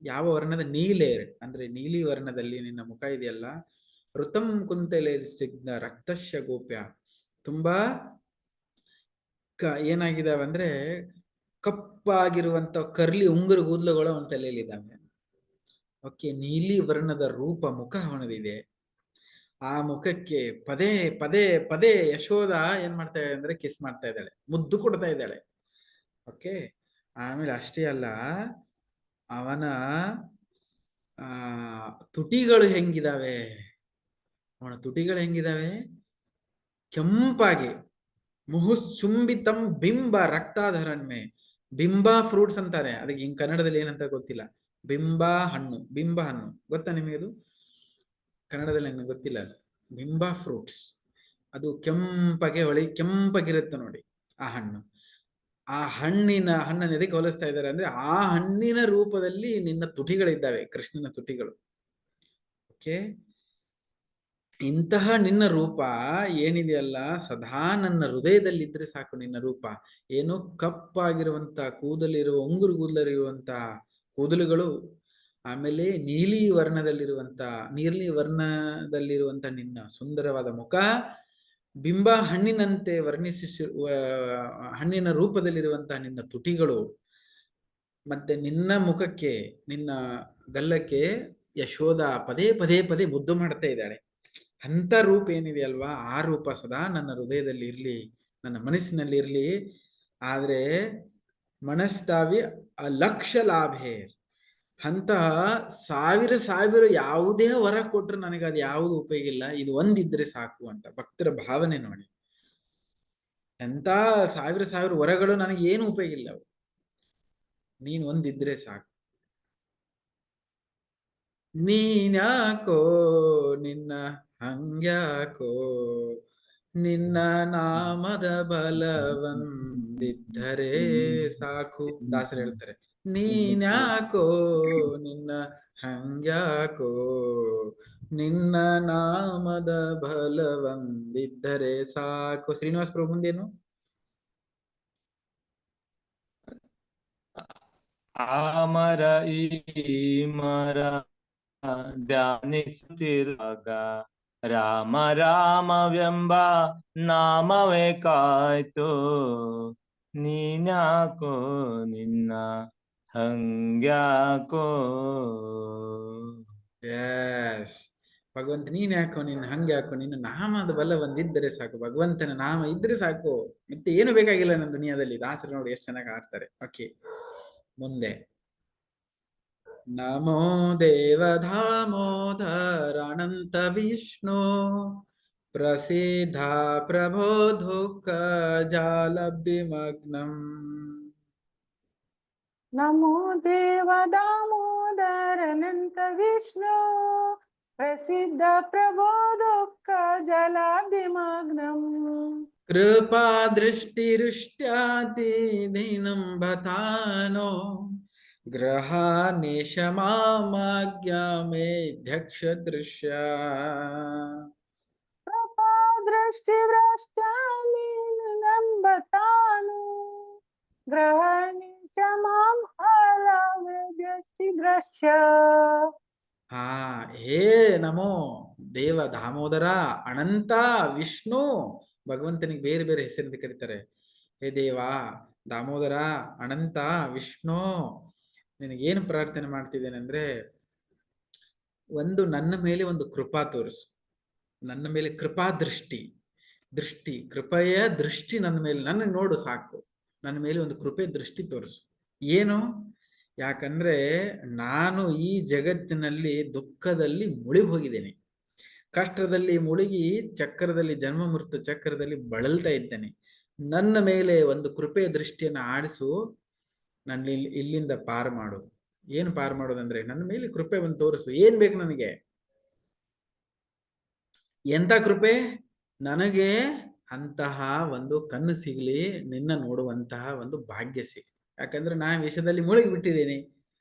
Speaker 1: ಯಾವ ವರ್ಣದ, ನೀಲೇರ್ ಅಂದ್ರೆ ನೀಲಿ ವರ್ಣದಲ್ಲಿ ನಿನ್ನ ಮುಖ ಇದೆಯಲ್ಲ. ಋತಂ ಕುಂತಲೇರ್ ಸಿಗ್ನ ರಕ್ತಶ್ಯ ಗೋಪ್ಯ, ತುಂಬಾ ಏನಾಗಿದಾವೆ ಅಂದ್ರೆ ಕಪ್ಪಾಗಿರುವಂತ ಕರ್ಲಿ ಉಂಗುರು ಕೂದಲುಗಳು ಅವನ ತಲೆಯಲ್ಲಿದ್ದಾವೆ. ಓಕೆ, ನೀಲಿ ವರ್ಣದ ರೂಪ ಮುಖ ಅವನದಿದೆ. ಆ ಮುಖಕ್ಕೆ ಪದೇ ಪದೇ ಪದೇ ಯಶೋಧ ಏನ್ ಮಾಡ್ತಾ ಇದ್ದಾಳೆ ಅಂದ್ರೆ ಕಿಸ್ ಮಾಡ್ತಾ ಇದ್ದಾಳೆ, ಮುದ್ದು ಕೊಡ್ತಾ ಇದ್ದಾಳೆ. ಓಕೆ, ಆಮೇಲೆ ಅಷ್ಟೇ ಅಲ್ಲ, ಅವನ ತುಟಿಗಳು ಹೆಂಗಿದಾವೆ, ಅವನ ತುಟಿಗಳು ಹೆಂಗಿದಾವೆ, ಕೆಂಪಾಗಿ. ಮುಹುಚುಂಬಿತಂ ಬಿಂಬ ರಕ್ತಾಧರನ್ಮೆ, ಬಿಂಬ ಫ್ರೂಟ್ಸ್ ಅಂತಾರೆ, ಅದಕ್ಕೆ ಹಿಂಗ್ ಕನ್ನಡದಲ್ಲಿ ಏನಂತ ಗೊತ್ತಿಲ್ಲ. ಬಿಂಬ ಹಣ್ಣು, ಬಿಂಬ ಹಣ್ಣು ಗೊತ್ತಾ ನಿಮಗೆ? ಅದು ಕನ್ನಡದಲ್ಲಿ ನನಗೆ ಗೊತ್ತಿಲ್ಲ. ಅದು ಬಿಂಬ ಫ್ರೂಟ್ಸ್, ಅದು ಕೆಂಪಗೆ ಕೆಂಪಗಿರುತ್ತೆ ನೋಡಿ ಆ ಹಣ್ಣು. ಆ ಹಣ್ಣನ್ನು ಎದಕ್ಕೆ ಹೋಲಿಸ್ತಾ ಇದ್ದಾರೆ ಅಂದ್ರೆ ಆ ಹಣ್ಣಿನ ರೂಪದಲ್ಲಿ ನಿನ್ನ ತುಟಿಗಳಿದ್ದಾವೆ, ಕೃಷ್ಣನ ತುಟಿಗಳು. ಓಕೆ, ಇಂತಹ ನಿನ್ನ ರೂಪ ಏನಿದೆಯಲ್ಲ ಸದಾ ನನ್ನ ಹೃದಯದಲ್ಲಿದ್ರೆ ಸಾಕು. ನಿನ್ನ ರೂಪ ಏನು, ಕಪ್ಪಾಗಿರುವಂತ ಕೂದಲಿರುವ, ಉಂಗುರು ಕೂದಲಿರುವಂತ ಕೂದಲುಗಳು, ಆಮೇಲೆ ನೀಲಿ ವರ್ಣದಲ್ಲಿರುವಂತ ನಿನ್ನ ಸುಂದರವಾದ ಮುಖ, ಬಿಂಬ ಹಣ್ಣಿನಂತೆ ಹಣ್ಣಿನ ರೂಪದಲ್ಲಿರುವಂತಹ ನಿನ್ನ ತುಟಿಗಳು, ಮತ್ತೆ ನಿನ್ನ ಮುಖಕ್ಕೆ, ನಿನ್ನ ಗಲ್ಲಕ್ಕೆ ಯಶೋಧ ಪದೇ ಪದೇ ಪದೇ ಮುದ್ದು ಮಾಡ್ತಾ ಇದ್ದಾಳೆ. ಅಂತ ರೂಪ ಏನಿದೆಯಲ್ವಾ, ಆ ರೂಪ ಸದಾ ನನ್ನ ಹೃದಯದಲ್ಲಿ ಇರ್ಲಿ, ನನ್ನ ಮನಸ್ಸಿನಲ್ಲಿ ಇರ್ಲಿ. ಆದ್ರೆ ಮನಸ್ತಾವಿ ಅಲಕ್ಷ ಲಾಭೆ, ಅಂತ ಸಾವಿರ ಯಾವುದೇ ವರ ಕೊಟ್ರೆ ನನಗೆ ಅದು ಯಾವುದು ಉಪಯೋಗ ಇಲ್ಲ, ಇದು ಒಂದಿದ್ರೆ ಸಾಕು ಅಂತ ಭಕ್ತರ ಭಾವನೆ ನೋಡಿ. ಎಂತ ಸಾವಿರ ವರಗಳು ನನಗೆ ಏನು ಉಪಯೋಗ ಇಲ್ಲ, ನೀನ್ ಒಂದಿದ್ರೆ ಸಾಕು. ನೀನ್ಯಾಕೋ ನಿನ್ನ ಹಂಗ್ಯಾಕೋ, ನಿನ್ನ ನಾಮದ ಬಲವಂದಿದ್ದರೆ ಸಾಕು. ದಾಸರು ಹೇಳ್ತಾರೆ, ನೀನ್ಯಾಕೋ ನಿನ್ನ ಹಂಗ್ಯಾಕೋ, ನಿನ್ನ ನಾಮದ ಬಲವಂದಿದ್ದರೆ ಸಾಕು. ಶ್ರೀನಿವಾಸ ಪ್ರಭು ಮುಂದೇನು?
Speaker 5: ಆಮರ ಈ ಮರ ಧ್ಯಾನಿಸುತ್ತಿರುವಾಗ ರಾಮ ರಾಮವೆಂಬ ನಾಮವೇ ಕಾಯ್ತು, ನೀನ್ಯಾಕೋ ನಿನ್ನ ಹಂಗ್ಯಾಕೋ.
Speaker 1: ಎಸ್ ಭಗವಂತ, ನೀನ್ ಯಾಕೋ ನಿನ್ನ ಹಂಗ್ಯಾಕೋ, ನಿನ್ನ ನಾಮದ ಬಲ ಒಂದಿದ್ದರೆ ಸಾಕು. ಭಗವಂತನ ನಾಮ ಇದ್ರೆ ಸಾಕು, ಮತ್ತೆ ಏನು ಬೇಕಾಗಿಲ್ಲ ನನ್ನ ದುನಿಯಾದಲ್ಲಿ. ದಾಸರು ನೋಡಿ ಎಷ್ಟು ಚೆನ್ನಾಗಿ ಆಡ್ತಾರೆ. ಓಕೆ, ಮುಂದೆ ನಮೋ ದೇವ ದಾಮೋದರ ಅನಂತ ವಿಷ್ಣು ಪ್ರಸಿದ್ಧ ಪ್ರಭೋ ದುಃಖ ಜಾಲಬ್ಧಿ ಮಗ್ನಂ.
Speaker 2: ನಮೋ ದೇವ ದಾಮೋದರ ಅನಂತ ವಿಷ್ಣು ಪ್ರಸಿದ್ಧ ಪ್ರಭೋ ದುಃಖ ಜಲಾಬ್ಧಿ ಮಗ್ನಂ.
Speaker 1: ಕೃಪಾ ದೃಷ್ಟಿರುಷ್ಟ್ಯಾತಿ ದೀನಂ ಬತಾನೋ ಗ್ರಹಾನೇಶ ಮಾಮಾಜ್ಞಾಮೇಧ್ಯಕ್ಷ ದೃಶ್ಯ.
Speaker 2: ಕೃಪಾ ದೃಷ್ಟಿ ಭ್ರಷ್ಟಾನಿ ನಂಬತಾನು ಗ್ರಹಣಿ ಮಾಂ ಹಾಲಾವೇದ್ಯಚ್ಚಿ ದೃಶ್ಯ.
Speaker 1: ಹಾ, ಹೇ ನಮೋ ದೇವ ದಾಮೋದರ ಅನಂತ ವಿಷ್ಣು. ಭಗವಂತನಿಗೆ ಬೇರೆ ಬೇರೆ ಹೆಸರಿಂದ ಕರೀತಾರೆ. ಹೇ ದೇವಾ, ದಾಮೋದರ, ಅನಂತ, ವಿಷ್ಣು, ನಿನಗೇನು ಪ್ರಾರ್ಥನೆ ಮಾಡ್ತಿದ್ದೇನೆ ಅಂದ್ರೆ, ಒಂದು ನನ್ನ ಮೇಲೆ ಒಂದು ಕೃಪಾ ತೋರಿಸು, ನನ್ನ ಮೇಲೆ ಕೃಪಾ ದೃಷ್ಟಿ ಕೃಪೆಯ ದೃಷ್ಟಿ ನನ್ನ ಮೇಲೆ, ನನಗೆ ನೋಡು ಸಾಕು, ನನ್ನ ಮೇಲೆ ಒಂದು ಕೃಪೆ ದೃಷ್ಟಿ ತೋರಿಸು. ಏನು? ಯಾಕಂದ್ರೆ ನಾನು ಈ ಜಗತ್ತಿನಲ್ಲಿ ದುಃಖದಲ್ಲಿ ಮುಳುಗಿ ಹೋಗಿದ್ದೇನೆ, ಕಷ್ಟದಲ್ಲಿ ಮುಳುಗಿ ಚಕ್ರದಲ್ಲಿ, ಜನ್ಮ ಮೃತ್ಯು ಚಕ್ರದಲ್ಲಿ ಬಳಲ್ತಾ ಇದ್ದೇನೆ. ನನ್ನ ಮೇಲೆ ಒಂದು ಕೃಪೆಯ ದೃಷ್ಟಿಯನ್ನು ಆಡಿಸು, ನನ್ನ ಇಲ್ಲಿಂದ ಪಾರು ಮಾಡು. ಏನು ಪಾರು ಮಾಡೋದಂದ್ರೆ, ನನ್ನ ಮೇಲೆ ಕೃಪೆ ಒಂದು ತೋರಿಸು. ಏನ್ ಬೇಕು ನನಗೆ? ಎಂತ ಕೃಪೆ? ನನಗೆ ಅಂತಹ ಒಂದು ಕಣ್ಣು ಸಿಗ್ಲಿ, ನಿನ್ನ ನೋಡುವಂತಹ ಒಂದು ಭಾಗ್ಯ ಸಿಗ್ಲಿ. ಯಾಕಂದ್ರೆ ನಾ ವಿಷಯದಲ್ಲಿ ಮುಳುಗಿ ಬಿಟ್ಟಿದ್ದೀನಿ,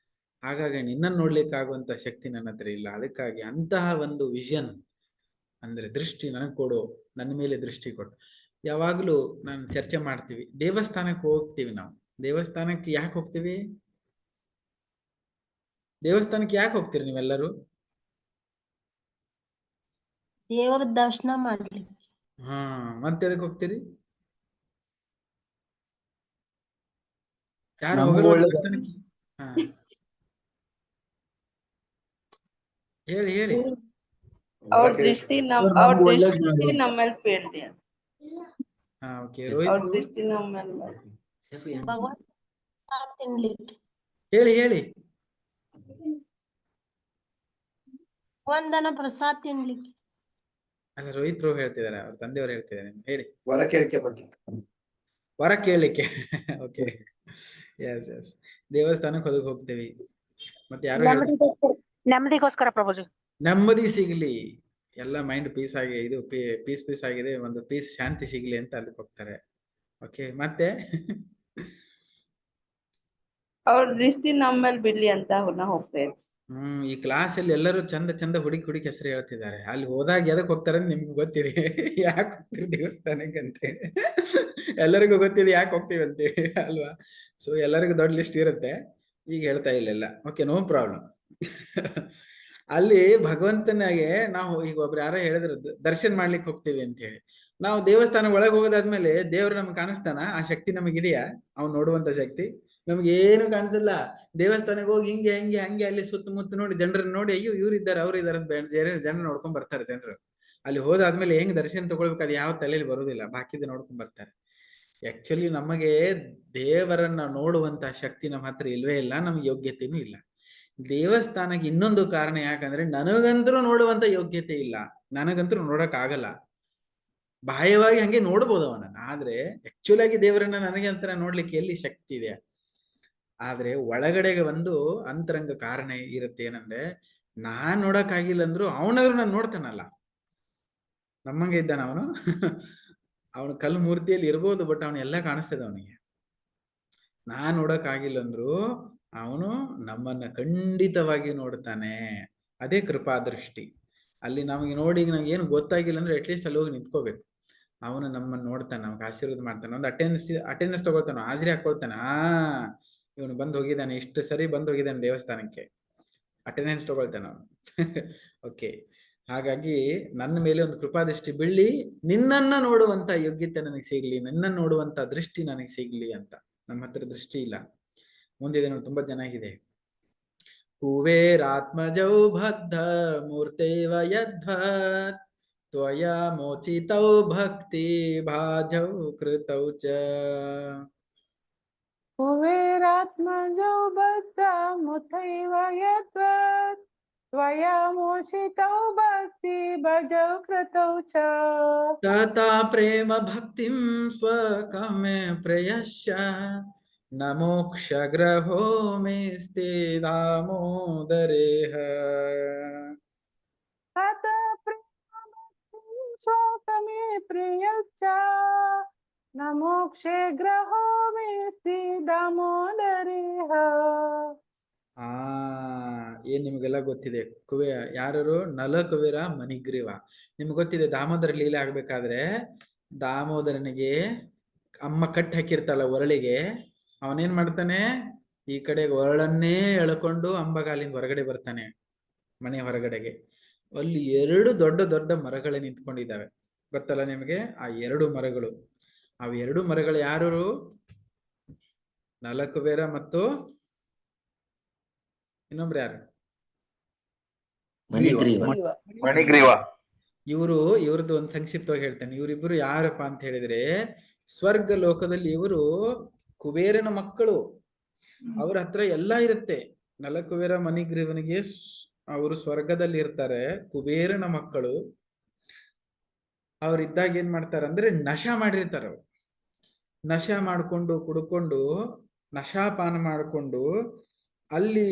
Speaker 1: ಹಾಗಾಗಿ ನಿನ್ನನ್ನು ನೋಡ್ಲಿಕ್ಕಾಗುವಂತ ಶಕ್ತಿ ನನ್ನ ಹತ್ರ ಇಲ್ಲ. ಅದಕ್ಕಾಗಿ ಅಂತಹ ಒಂದು ವಿಷನ್ ಅಂದ್ರೆ ದೃಷ್ಟಿ ನನಗೆ ಕೊಡು, ನನ್ನ ಮೇಲೆ ದೃಷ್ಟಿ ಕೊಡು. ಯಾವಾಗಲೂ ನಾನು ಚರ್ಚೆ ಮಾಡ್ತೀವಿ, ದೇವಸ್ಥಾನಕ್ಕೆ ಹೋಗ್ತೀವಿ. ನಾವು ದೇವಸ್ಥಾನಕ್ಕೆ ಯಾಕೆ ಹೋಗ್ತೀವಿ? ದೇವಸ್ಥಾನಕ್ಕೆ ಯಾಕೆ ಹೋಗ್ತೀರಿ ನೀವೆಲ್ಲರೂ?
Speaker 6: ದೇವರ ದರ್ಶನ ಮಾಡ್ಲಿ.
Speaker 1: ಹಾ, ಮತ್ತೆ ಎದಕ್ಕೆ ಹೋಗ್ತೀರಿ? ಯಾರು ಹೋಗಲ್ವಾ ದೇವಸ್ಥಾನಕ್ಕೆ? ಹಾ, ಹೇಳಿ ಹೇಳಿ.
Speaker 2: ಅವ್ರ ದೃಷ್ಟಿ ನಮ್ಮಲ್ಲಿ ಬೀಳ್ಲಿ.
Speaker 1: ಹಾ, ಓಕೆ.
Speaker 2: ಅವ್ರ
Speaker 1: ರೋಹಿತ್
Speaker 2: ದೃಷ್ಟಿ ನಮ್ಮಲ್ಲಿ
Speaker 6: ಭಗವಂತ ತಿನ್ಲಿಕ್ಕೆ
Speaker 1: ಹೇಳಿ ಹೇಳಿ.
Speaker 6: ಒಂದನ ಪ್ರಸಾದ್ ತಿನ್ಲಿಕ್ಕೆ.
Speaker 1: ಅಲ್ಲ, ರೋಹಿತ್ ರೋ ಹೇಳ್ತಿದಾರೆ, ಅವ್ರ ತಂದೆಯವರು ಹೇಳ್ತಿದ್ದಾರೆ. ಹೇಳಿ.
Speaker 3: ವರ ಕೇಳಿಕೆ ಬಗ್ಗೆ.
Speaker 1: ವರ ಕೇಳಲಿಕ್ಕೆ. Okay, yes yes. ದೇವಸ್ಥಾನಕ್ಕೆ ಹೋಗ್ತೀವಿ. ಮತ್ತೆ ಯಾರು
Speaker 2: ನೆಮ್ಮದಿಗೋಸ್ಕರ ಪ್ರಭುಜಿ.
Speaker 1: ನೆಮ್ಮದಿ ಸಿಗ್ಲಿ, ಎಲ್ಲ ಮೈಂಡ್ ಪೀಸ್ ಆಗಿ, ಇದು ಪೀಸ್ ಆಗಿದೆ, ಒಂದು ಪೀಸ್ ಶಾಂತಿ ಸಿಗ್ಲಿ ಅಂತ ಅದಕ್ಕೆ ಹೋಗ್ತಾರೆ. ಓಕೆ, ಮತ್ತೆ
Speaker 2: ಅವ್ರ ದೃಷ್ಟಿ ನಮ್ಮಲ್ಲಿ ಬಿಡ್ಲಿ ಅಂತ ನಾವು ಹೋಗ್ತೇವೆ.
Speaker 1: ಈ ಕ್ಲಾಸ್ ಅಲ್ಲಿ ಎಲ್ಲರೂ ಚಂದ ಹುಡುಕಿ ಹೆಸರು ಹೇಳ್ತಿದ್ದಾರೆ. ಅಲ್ಲಿ ಹೋದಾಗ ಎದಕ್ ಹೋಗ್ತಾರೆ ಅಂತ ನಿಮ್ಗೆ ಗೊತ್ತಿದೆ. ಯಾಕೆ ಹೋಗ್ತೀರಿ ದೇವಸ್ಥಾನಕ್ಕೆ ಅಂತೇಳಿ? ಎಲ್ಲರಿಗೂ ಗೊತ್ತಿದೆ ಯಾಕೆ ಹೋಗ್ತೀವಿ ಅಂತೇಳಿ ಅಲ್ವಾ? ಸೊ ಎಲ್ಲರಿಗೂ ದೊಡ್ಡ ಲಿಸ್ಟ್ ಇರುತ್ತೆ, ಈಗ ಹೇಳ್ತಾ ಇಲ್ಲ. Okay, no problem. ಅಲ್ಲಿ ಭಗವಂತನಾಗೆ ನಾವು ಈಗ ಒಬ್ರು ಯಾರೋ ಹೇಳಿದ್ರು ದರ್ಶನ ಮಾಡ್ಲಿಕ್ಕೆ ಹೋಗ್ತೀವಿ ಅಂತ ಹೇಳಿ. ನಾವು ದೇವಸ್ಥಾನ ಒಳಗೆ ಹೋಗೋದಾದ್ಮೇಲೆ ದೇವ್ರು ನಮ್ಗೆ ಕಾಣಿಸ್ತಾನ? ಆ ಶಕ್ತಿ ನಮಗಿದೆಯಾ? ಅವ್ನು ನೋಡುವಂತ ಶಕ್ತಿ ನಮ್ಗೆ ಏನು ಕಾಣಿಸಲ್ಲ. ದೇವಸ್ಥಾನಕ್ಕೆ ಹೋಗಿ ಹಂಗೆ ಅಲ್ಲಿ ಸುತ್ತಮುತ್ತ ನೋಡಿ, ಜನರನ್ನ ನೋಡಿ, ಅಯ್ಯೋ ಇವ್ರು ಇದ್ದಾರೆ ಅವ್ರು ಇದ್ದಾರೆ ಅಂತ ಜನರು ನೋಡ್ಕೊಂಡ್ ಬರ್ತಾರೆ. ಜನರು ಅಲ್ಲಿ ಹೋದಾದ್ಮೇಲೆ ಹೆಂಗ್ ದರ್ಶನ ತಗೊಳ್ಬೇಕು ಅದು ಯಾವ ತಲೆಯಲ್ಲಿ ಬರುದಿಲ್ಲ, ಬಾಕಿದ ನೋಡ್ಕೊಂಡ್ ಬರ್ತಾರೆ. ಆಕ್ಚುಲಿ ನಮಗೆ ದೇವರನ್ನ ನೋಡುವಂತ ಶಕ್ತಿ ನಮ್ಮ ಹತ್ರ ಇಲ್ವೇ ಇಲ್ಲ, ನಮ್ಗೆ ಯೋಗ್ಯತೆನೂ ಇಲ್ಲ. ದೇವಸ್ಥಾನಕ್ಕೆ ಇನ್ನೊಂದು ಕಾರಣ ಯಾಕಂದ್ರೆ ನನಗಂತರೂ ನೋಡುವಂತ ಯೋಗ್ಯತೆ ಇಲ್ಲ, ನನಗಂತರೂ ನೋಡಕ್ ಆಗಲ್ಲ. ಬಾಹ್ಯವಾಗಿ ಹಂಗೆ ನೋಡ್ಬೋದು ಅವನನ್ನ, ಆದ್ರೆ ಆಕ್ಚುಲ್ ಆಗಿ ದೇವರನ್ನ ನನಗೆ ಅಂತ ನೋಡ್ಲಿಕ್ಕೆ ಎಲ್ಲಿ ಶಕ್ತಿ ಇದೆ? ಆದ್ರೆ ಒಳಗಡೆಗೆ ಒಂದು ಅಂತರಂಗ ಕಾರಣ ಇರುತ್ತೆ. ಏನಂದ್ರೆ, ನಾನ್ ನೋಡಕ್ ಆಗಿಲ್ಲ ಅಂದ್ರು ಅವನಾದ್ರೂ ನಾನು ನೋಡ್ತಾನಲ್ಲ. ನಮ್ಮಂಗೆ ಇದ್ದಾನ ಅವನು. ಅವನು ಕಲ್ಲು ಮೂರ್ತಿಯಲ್ಲಿ ಇರ್ಬೋದು, ಬಟ್ ಅವನು ಎಲ್ಲ ಕಾಣಿಸ್ತದೆ ಅವನಿಗೆ. ನಾನ್ ನೋಡಕ್ ಆಗಿಲ್ಲ ಅಂದ್ರು ಅವನು ನಮ್ಮನ್ನ ಖಂಡಿತವಾಗಿ ನೋಡ್ತಾನೆ. ಅದೇ ಕೃಪಾ ದೃಷ್ಟಿ. ಅಲ್ಲಿ ನಮಗೆ ನೋಡಿ ನಮ್ಗೆ ಏನು ಗೊತ್ತಾಗಿಲ್ಲ ಅಂದ್ರೆ ಅಟ್ಲೀಸ್ಟ್ ಅಲ್ಲಿ ಹೋಗಿ ನಿಂತ್ಕೋಬೇಕು. ಅವನು ನಮ್ಮನ್ನ ನೋಡ್ತಾನೆ, ನಮ್ಗೆ ಆಶೀರ್ವಾದ ಮಾಡ್ತಾನೆ, ಒಂದು ಅಟೆಂಡೆನ್ಸ್ ತಗೊಳ್ತಾನೆ, ಹಾಜರಿ ಹಾಕೊಳ್ತಾನೆ. ಇವನು ಬಂದ್ ಹೋಗಿದ್ದಾನೆ, ಇಷ್ಟು ಸರಿ ಬಂದ್ ಹೋಗಿದ್ದಾನೆ ದೇವಸ್ಥಾನಕ್ಕೆ, ಅಟೆಂಡೆನ್ಸ್ ತಗೊಳ್ತಾನೆ ಅವನು. ಓಕೆ, ಹಾಗಾಗಿ ನನ್ನ ಮೇಲೆ ಒಂದು ಕೃಪಾದೃಷ್ಟಿ ಬೀಳ್ಲಿ, ನಿನ್ನನ್ನ ನೋಡುವಂತ ಯೋಗ್ಯತೆ ನನಗೆ ಸಿಗ್ಲಿ, ನಿನ್ನನ್ನು ನೋಡುವಂತ ದೃಷ್ಟಿ ನನಗೆ ಸಿಗ್ಲಿ ಅಂತ. ನಮ್ಮ ಹತ್ರ ದೃಷ್ಟಿ ಇಲ್ಲ. ಮುಂದಿದೆ ನೋಡಿ, ತುಂಬಾ ಚೆನ್ನಾಗಿದೆ. ಕುಬೇರಾತ್ಮಜೌ ಬದ್ಧ ಮೂರ್ತೇವ ಯದ್ಭತ್ ತ್ವಯಾ ಮೋಚಿತೌ ಭಕ್ತಿ ಭಾಜೌ ಕೃತೌ ಚ.
Speaker 2: ಕುಬೇರಾತ್ಮಜೌ ಬದ್ಧ ಮುಥೈವ ಯದ್ವತ್ ತ್ವಯಾ ಮೋಷಿತೌ ಭಕ್ತಿ ಭಜೌ ಕೃತೌ ಚ.
Speaker 1: ತಥಾ ಪ್ರೇಮ ಭಕ್ತಿಂ ಸ್ವಕಮೆ ಪ್ರಯಶ್ಯ ನ ಮೋಕ್ಷ ಗ್ರಹೋ ಮೇಸ್ತೆ ದಾಮೋದರೇಹ.
Speaker 2: ತತ ಪ್ರೇಮ ಭಕ್ತಿಂ ಸ್ವಕಮೇ ಪ್ರಿಯಶ್ಚ ನ ಮೋಕ್ಷೇ ಗ್ರಹೋ ಮೇಸ್ತಿ ದಾಮೋದರೇಹ.
Speaker 1: ಏನ್ ನಿಮ್ಗೆಲ್ಲ ಗೊತ್ತಿದೆ. ಯಾರು? ನಲ ಕುಬೇರ ಮಣಿಗ್ರೀವ. ನಿಮ್ಗೆ ಗೊತ್ತಿದೆ, ದಾಮೋದರ ಲೀಲೆ ಆಗ್ಬೇಕಾದ್ರೆ ದಾಮೋದರನಿಗೆ ಅಮ್ಮ ಕಟ್ಟಿ ಹಾಕಿರ್ತಾಳ ಒರಳಿಗೆ, ಅವನೇನ್ ಮಾಡ್ತಾನೆ, ಈ ಕಡೆ ಒರಳನ್ನೇ ಎಳ್ಕೊಂಡು ಅಂಬಗಾಲಿಂದ ಹೊರಗಡೆ ಬರ್ತಾನೆ ಮನೆ ಹೊರಗಡೆಗೆ. ಅಲ್ಲಿ 2 ದೊಡ್ಡ ದೊಡ್ಡ ಮರಗಳೇ ನಿಂತ್ಕೊಂಡಿದ್ದಾವೆ, ಗೊತ್ತಲ್ಲ ನಿಮಗೆ? ಆ 2 ಮರಗಳು, ಅವೆರಡು ಮರಗಳು ಯಾರು? ನಲಕುಬೇರ ಮತ್ತು ಇನ್ನೊಬ್ರು ಯಾರು?
Speaker 7: ಮಣಿಗ್ರೀವ.
Speaker 1: ಇವ್ರದ್ದು ಒಂದು ಸಂಕ್ಷಿಪ್ತವಾಗಿ ಹೇಳ್ತೇನೆ. ಇವರಿಬ್ಬರು ಯಾರಪ್ಪ ಅಂತ ಹೇಳಿದ್ರೆ, ಸ್ವರ್ಗ ಲೋಕದಲ್ಲಿ ಇವರು ಕುಬೇರನ ಮಕ್ಕಳು. ಅವ್ರ ಹತ್ರ ಎಲ್ಲ ಇರುತ್ತೆ. ನಲಕುಬೇರ ಮಣಿಗ್ರೀವನಿಗೆ ಅವರು ಸ್ವರ್ಗದಲ್ಲಿ ಇರ್ತಾರೆ, ಕುಬೇರನ ಮಕ್ಕಳು. ಅವ್ರಿದ್ದಾಗ ಏನ್ ಮಾಡ್ತಾರ ಅಂದ್ರೆ ನಶಾ ಮಾಡಿರ್ತಾರ. ಅವ್ರು ನಶಾ ಮಾಡ್ಕೊಂಡು ಕುಡ್ಕೊಂಡು ನಶಾಪಾನ ಮಾಡಿಕೊಂಡು ಅಲ್ಲಿ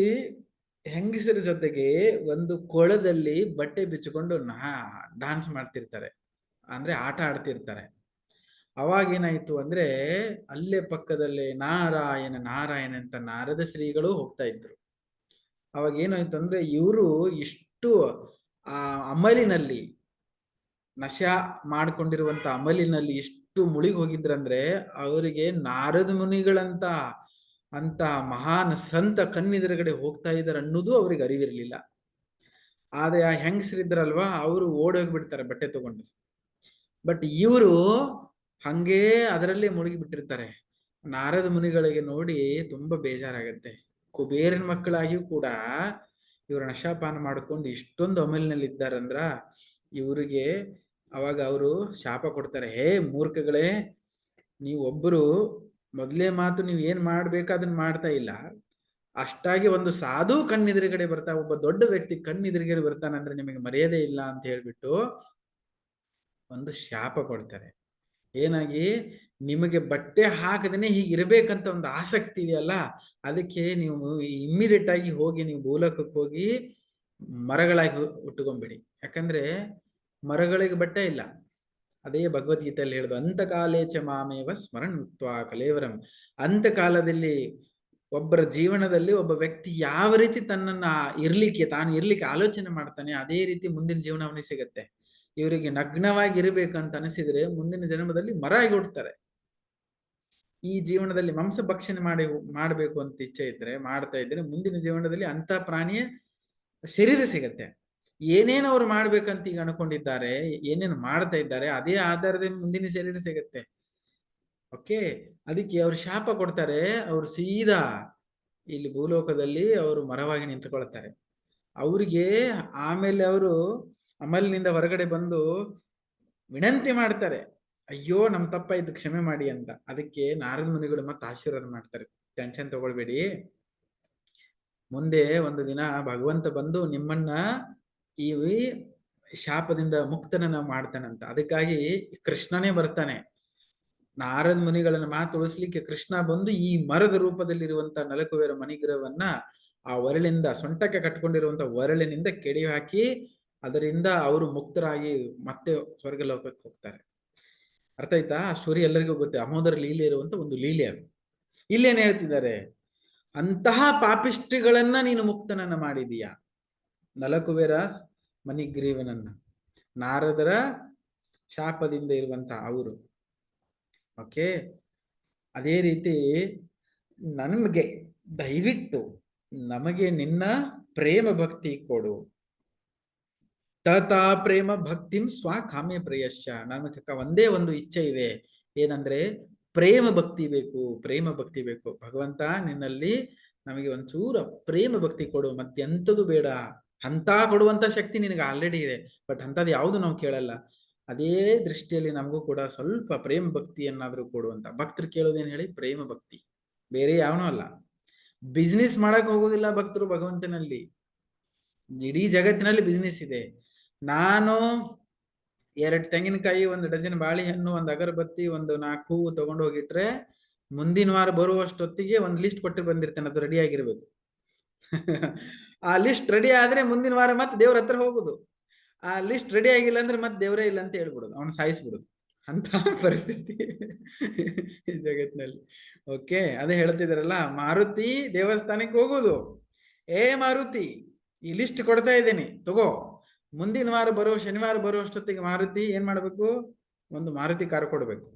Speaker 1: ಹೆಂಗಸರ ಜೊತೆಗೆ ಒಂದು ಕೊಳದಲ್ಲಿ ಬಟ್ಟೆ ಬಿಚ್ಚಿಕೊಂಡು ಡಾನ್ಸ್ ಮಾಡ್ತಿರ್ತಾರೆ, ಅಂದ್ರೆ ಆಟ ಆಡ್ತಿರ್ತಾರೆ. ಅವಾಗ ಏನಾಯ್ತು ಅಂದ್ರೆ ಅಲ್ಲೇ ಪಕ್ಕದಲ್ಲೇ ನಾರಾಯಣ ನಾರಾಯಣ ಅಂತ ನಾರದ ಶ್ರೀಗಳು ಹೋಗ್ತಾ ಇದ್ರು. ಅವಾಗ ಏನಾಯ್ತು ಅಂದ್ರೆ ಇವರು ಇಷ್ಟು ಆ ಅಮಲಿನಲ್ಲಿ, ನಶಾ ಮಾಡ್ಕೊಂಡಿರುವಂತ ಅಮಲಿನಲ್ಲಿ ಇಷ್ಟು ಮುಳುಗಿ ಹೋಗಿದ್ರಂದ್ರೆ ಅವರಿಗೆ ನಾರದ ಮುನಿಗಳಂತ ಅಂತ ಮಹಾನ್ ಸಂತ ಕಣ್ಣೆದುರುಗಡೆ ಹೋಗ್ತಾ ಇದ್ದಾರೆ ಅನ್ನೋದು ಅವ್ರಿಗೆ ಅರಿವಿರ್ಲಿಲ್ಲ. ಆದ್ರೆ ಆ ಹೆಂಗಸರಿದ್ರಲ್ವಾ, ಅವರು ಓಡೋಗ್ಬಿಡ್ತಾರೆ ಬಟ್ಟೆ ತಗೊಂಡು. ಬಟ್ ಇವರು ಹಂಗೇ ಅದರಲ್ಲೇ ಮುಳುಗಿ ಬಿಟ್ಟಿರ್ತಾರೆ. ನಾರದ ಮುನಿಗಳಿಗೆ ನೋಡಿ ತುಂಬಾ ಬೇಜಾರಾಗತ್ತೆ. ಕುಬೇರನ ಮಕ್ಕಳಾಗಿಯೂ ಕೂಡ ಇವರು ನಶಾಪಾನ ಮಾಡ್ಕೊಂಡು ಇಷ್ಟೊಂದು ಅಮಲಿನಲ್ಲಿ ಇದ್ದಾರಂದ್ರ ಇವರಿಗೆ ಅವಾಗ ಅವರು ಶಾಪ ಕೊಡ್ತಾರೆ. ಹೇ ಮೂರ್ಖಗಳೇ, ನೀವೊಬ್ಬರು ಮೊದಲೇ ಮಾತು ನೀವು ಏನ್ ಮಾಡ್ಬೇಕು ಅದನ್ನ ಮಾಡ್ತಾ ಇಲ್ಲ, ಅಷ್ಟಾಗಿ ಒಂದು ಸಾಧು ಕಣ್ಣೆದುರುಗಡೆ ಬರ್ತಾ, ಒಬ್ಬ ದೊಡ್ಡ ವ್ಯಕ್ತಿ ಕಣ್ಣೆದುರುಗಡೆ ಬರ್ತಾನಂದ್ರೆ ನಿಮಗೆ ಮರ್ಯಾದೆ ಇಲ್ಲ ಅಂತ ಹೇಳ್ಬಿಟ್ಟು ಒಂದು ಶಾಪ ಕೊಡ್ತಾರೆ. ಏನಾಗಿ, ನಿಮಗೆ ಬಟ್ಟೆ ಹಾಕದೇನೆ ಹೀಗಿರ್ಬೇಕಂತ ಒಂದು ಆಸಕ್ತಿ ಇದೆಯಲ್ಲ, ಅದಕ್ಕೆ ನೀವು ಇಮ್ಮಿಡಿಯೇಟ್ ಆಗಿ ಹೋಗಿ ನೀವು ಭೂಲೋಕಕ್ಕೆ ಹೋಗಿ ಮರಗಳಾಗಿ ಹುಟ್ಟುಕೊಂಬಿಡಿ. ಯಾಕಂದ್ರೆ ಮರಗಳಿಗೆ ಬಟ್ಟೆ ಇಲ್ಲ. ಅದೇ ಭಗವದ್ಗೀತೆಯಲ್ಲಿ ಹೇಳುದು, ಅಂತಕಾಲೇಚ ಮಾಮೇವ ಸ್ಮರಣ್ತ್ವಾ ಕಲೇವರಂ. ಅಂತಕಾಲದಲ್ಲಿ ಒಬ್ಬರ ಜೀವನದಲ್ಲಿ ಒಬ್ಬ ವ್ಯಕ್ತಿ ಯಾವ ರೀತಿ ತನ್ನನ್ನ ತಾನು ಇರ್ಲಿಕ್ಕೆ ಆಲೋಚನೆ ಮಾಡ್ತಾನೆ, ಅದೇ ರೀತಿ ಮುಂದಿನ ಜೀವನ ಅವನಿಗೆ ಸಿಗತ್ತೆ. ಇವರಿಗೆ ನಗ್ನವಾಗಿ ಇರಬೇಕಂತ ಅನಿಸಿದ್ರೆ ಮುಂದಿನ ಜನ್ಮದಲ್ಲಿ ಮರ ಆಗಿ ಹುಡ್ತಾರೆ. ಈ ಜೀವನದಲ್ಲಿ ಮಾಂಸ ಭಕ್ಷಣೆ ಮಾಡಬೇಕು ಅಂತ ಇಚ್ಛೆ ಇದ್ರೆ, ಮಾಡ್ತಾ ಇದ್ರೆ, ಮುಂದಿನ ಜೀವನದಲ್ಲಿ ಅಂತ ಪ್ರಾಣಿಯ ಶರೀರ ಸಿಗತ್ತೆ. ಏನೇನು ಅವ್ರು ಮಾಡ್ಬೇಕಂತ ಈಗ ಅನ್ಕೊಂಡಿದ್ದಾರೆ, ಏನೇನು ಮಾಡ್ತಾ ಇದ್ದಾರೆ, ಅದೇ ಆಧಾರದ ಮುಂದಿನ ಶರೀರ ಸಿಗತ್ತೆ. ಓಕೆ, ಅದಕ್ಕೆ ಅವ್ರು ಶಾಪ ಕೊಡ್ತಾರೆ. ಅವ್ರು ಸೀದಾ ಇಲ್ಲಿ ಭೂಲೋಕದಲ್ಲಿ ಅವರು ಮರವಾಗಿ ನಿಂತುಕೊಳ್ತಾರೆ. ಅವ್ರಿಗೆ ಆಮೇಲೆ ಅವರು ಅಮಲಿನಿಂದ ಹೊರಗಡೆ ಬಂದು ವಿನಂತಿ ಮಾಡ್ತಾರೆ, ಅಯ್ಯೋ ನಮ್ ತಪ್ಪಾಯ್ತು, ಕ್ಷಮೆ ಮಾಡಿ ಅಂತ. ಅದಕ್ಕೆ ನಾರದ ಮುನಿಗಳು ಮತ್ತೆ ಆಶೀರ್ವಾದ ಮಾಡ್ತಾರೆ, ಟೆನ್ಷನ್ ತಗೊಳ್ಬೇಡಿ, ಮುಂದೆ ಒಂದು ದಿನ ಭಗವಂತ ಬಂದು ನಿಮ್ಮನ್ನ ಈ ಶಾಪದಿಂದ ಮುಕ್ತನ ಮಾಡ್ತಾನಂತ. ಅದಕ್ಕಾಗಿ ಕೃಷ್ಣನೇ ಬರ್ತಾನೆ. ನಾರದ ಮುನಿಗಳನ್ನ ಮಾತು ಉಳಿಸ್ಲಿಕ್ಕೆ ಕೃಷ್ಣ ಬಂದು ಈ ಮರದ ರೂಪದಲ್ಲಿರುವಂತ ನಲಕುಬೇರ ಮಣಿಗ್ರಹವನ್ನ ಆ ಒರಳಿಂದ, ಸೊಂಟಕ್ಕೆ ಕಟ್ಕೊಂಡಿರುವಂತ ಒರಳಿನಿಂದ ಕೆಡಿ ಹಾಕಿ ಅದರಿಂದ ಅವರು ಮುಕ್ತರಾಗಿ ಮತ್ತೆ ಸ್ವರ್ಗ ಲೋಕಕ್ಕೆ ಹೋಗ್ತಾರೆ. ಅರ್ಥ ಆಯ್ತಾ? ಆ ಸ್ಟೋರಿ ಎಲ್ಲರಿಗೂ ಗೊತ್ತೆ. ಅಮೋದರ ಲೀಲೆ ಇರುವಂತ ಒಂದು ಲೀಲೆ ಅದು. ಇಲ್ಲೇನ್ ಹೇಳ್ತಿದ್ದಾರೆ, ಅಂತಹ ಪಾಪಿಷ್ಟಿಗಳನ್ನ ನೀನು ಮುಕ್ತನನ್ನ ಮಾಡಿದೀಯಾ, ನಲಕುಬೇರ ಮಣಿಗ್ರೀವನನ್ನ, ನಾರದರ ಶಾಪದಿಂದ ಇರುವಂತ ಅವರು. ಓಕೆ, ಅದೇ ರೀತಿ ನನ್ಗೆ ದಯವಿಟ್ಟು ನಮಗೆ ನಿನ್ನ ಪ್ರೇಮ ಭಕ್ತಿ ಕೊಡು. ತಥಾ ಪ್ರೇಮ ಭಕ್ತಿಂ ಸ್ವಕಾಮ್ಯ ಪ್ರೇಯಶ್ಚ. ನಮಗೆ ಒಂದೇ ಒಂದು ಇಚ್ಛೆ ಇದೆ, ಏನಂದ್ರೆ ಪ್ರೇಮ ಭಕ್ತಿ ಬೇಕು, ಪ್ರೇಮ ಭಕ್ತಿ ಬೇಕು. ಭಗವಂತ ನಿನ್ನಲ್ಲಿ ನಮಗೆ ಒಂಚೂರ ಪ್ರೇಮ ಭಕ್ತಿ ಕೊಡು, ಮತ್ತೆಂಥದ್ದು ಬೇಡ. ಅಂತ ಕೊಡುವಂತ ಶಕ್ತಿ ನಿನಗೆ ಆಲ್ರೆಡಿ ಇದೆ, ಬಟ್ ಅಂತದ್ದು ಯಾವುದು ನಾವು ಕೇಳಲ್ಲ. ಅದೇ ದೃಷ್ಟಿಯಲ್ಲಿ ನಮಗೂ ಕೂಡ ಸ್ವಲ್ಪ ಪ್ರೇಮ ಭಕ್ತಿಯನ್ನಾದ್ರೂ ಕೊಡುವಂತ. ಭಕ್ತರು ಕೇಳೋದೇನು ಹೇಳಿ, ಪ್ರೇಮ ಭಕ್ತಿ, ಬೇರೆ ಯಾವನೂ ಅಲ್ಲ. ಬಿಸ್ನೆಸ್ ಮಾಡಕ್ ಹೋಗೋದಿಲ್ಲ ಭಕ್ತರು ಭಗವಂತನಲ್ಲಿ. ಇಡೀ ಜಗತ್ತಿನಲ್ಲಿ ಬಿಸ್ನೆಸ್ ಇದೆ. ನಾನು 2 ತೆಂಗಿನಕಾಯಿ, 1 ಡಜನ್ ಬಾಳೆಹಣ್ಣು, 1 ಅಗರಬತ್ತಿ, 1 4 ಹೂವು ತಗೊಂಡು ಹೋಗಿಟ್ರೆ ಮುಂದಿನ ವಾರ ಬರುವಷ್ಟೊತ್ತಿಗೆ ಒಂದು ಲಿಸ್ಟ್ ಕೊಟ್ಟು ಬಂದಿರ್ತೇನೆ, ಅದು ರೆಡಿ ಆಗಿರ್ಬೇಕು. ಆ ಲಿಸ್ಟ್ ರೆಡಿ ಆದ್ರೆ ಮುಂದಿನ ವಾರ ಮತ್ತೆ ದೇವ್ರ ಹತ್ರ ಹೋಗುದು. ಆ ಲಿಸ್ಟ್ ರೆಡಿ ಆಗಿಲ್ಲ ಅಂದ್ರೆ ಮತ್ತೆ ದೇವರೇ ಇಲ್ಲ ಅಂತ ಹೇಳ್ಬಿಡುದು, ಅವನು ಸಾಯಿಸ್ಬಿಡುದು. ಅಂತ ಪರಿಸ್ಥಿತಿ ಈ ಜಗತ್ತಿನಲ್ಲಿ. ಓಕೆ, ಅದೇ ಹೇಳ್ತಿದಾರಲ್ಲ, ಮಾರುತಿ ದೇವಸ್ಥಾನಕ್ಕೆ ಹೋಗುದು, ಏ ಮಾರುತಿ ಈ ಲಿಸ್ಟ್ ಕೊಡ್ತಾ ಇದ್ದೇನೆ ತಗೋ, ಮುಂದಿನ ವಾರ ಶನಿವಾರ ಬರುವಷ್ಟೊತ್ತಿಗೆ ಮಾರುತಿ ಏನ್ ಮಾಡ್ಬೇಕು, ಒಂದು ಮಾರುತಿ ಕಾರ್ ಕೊಡ್ಬೇಕು.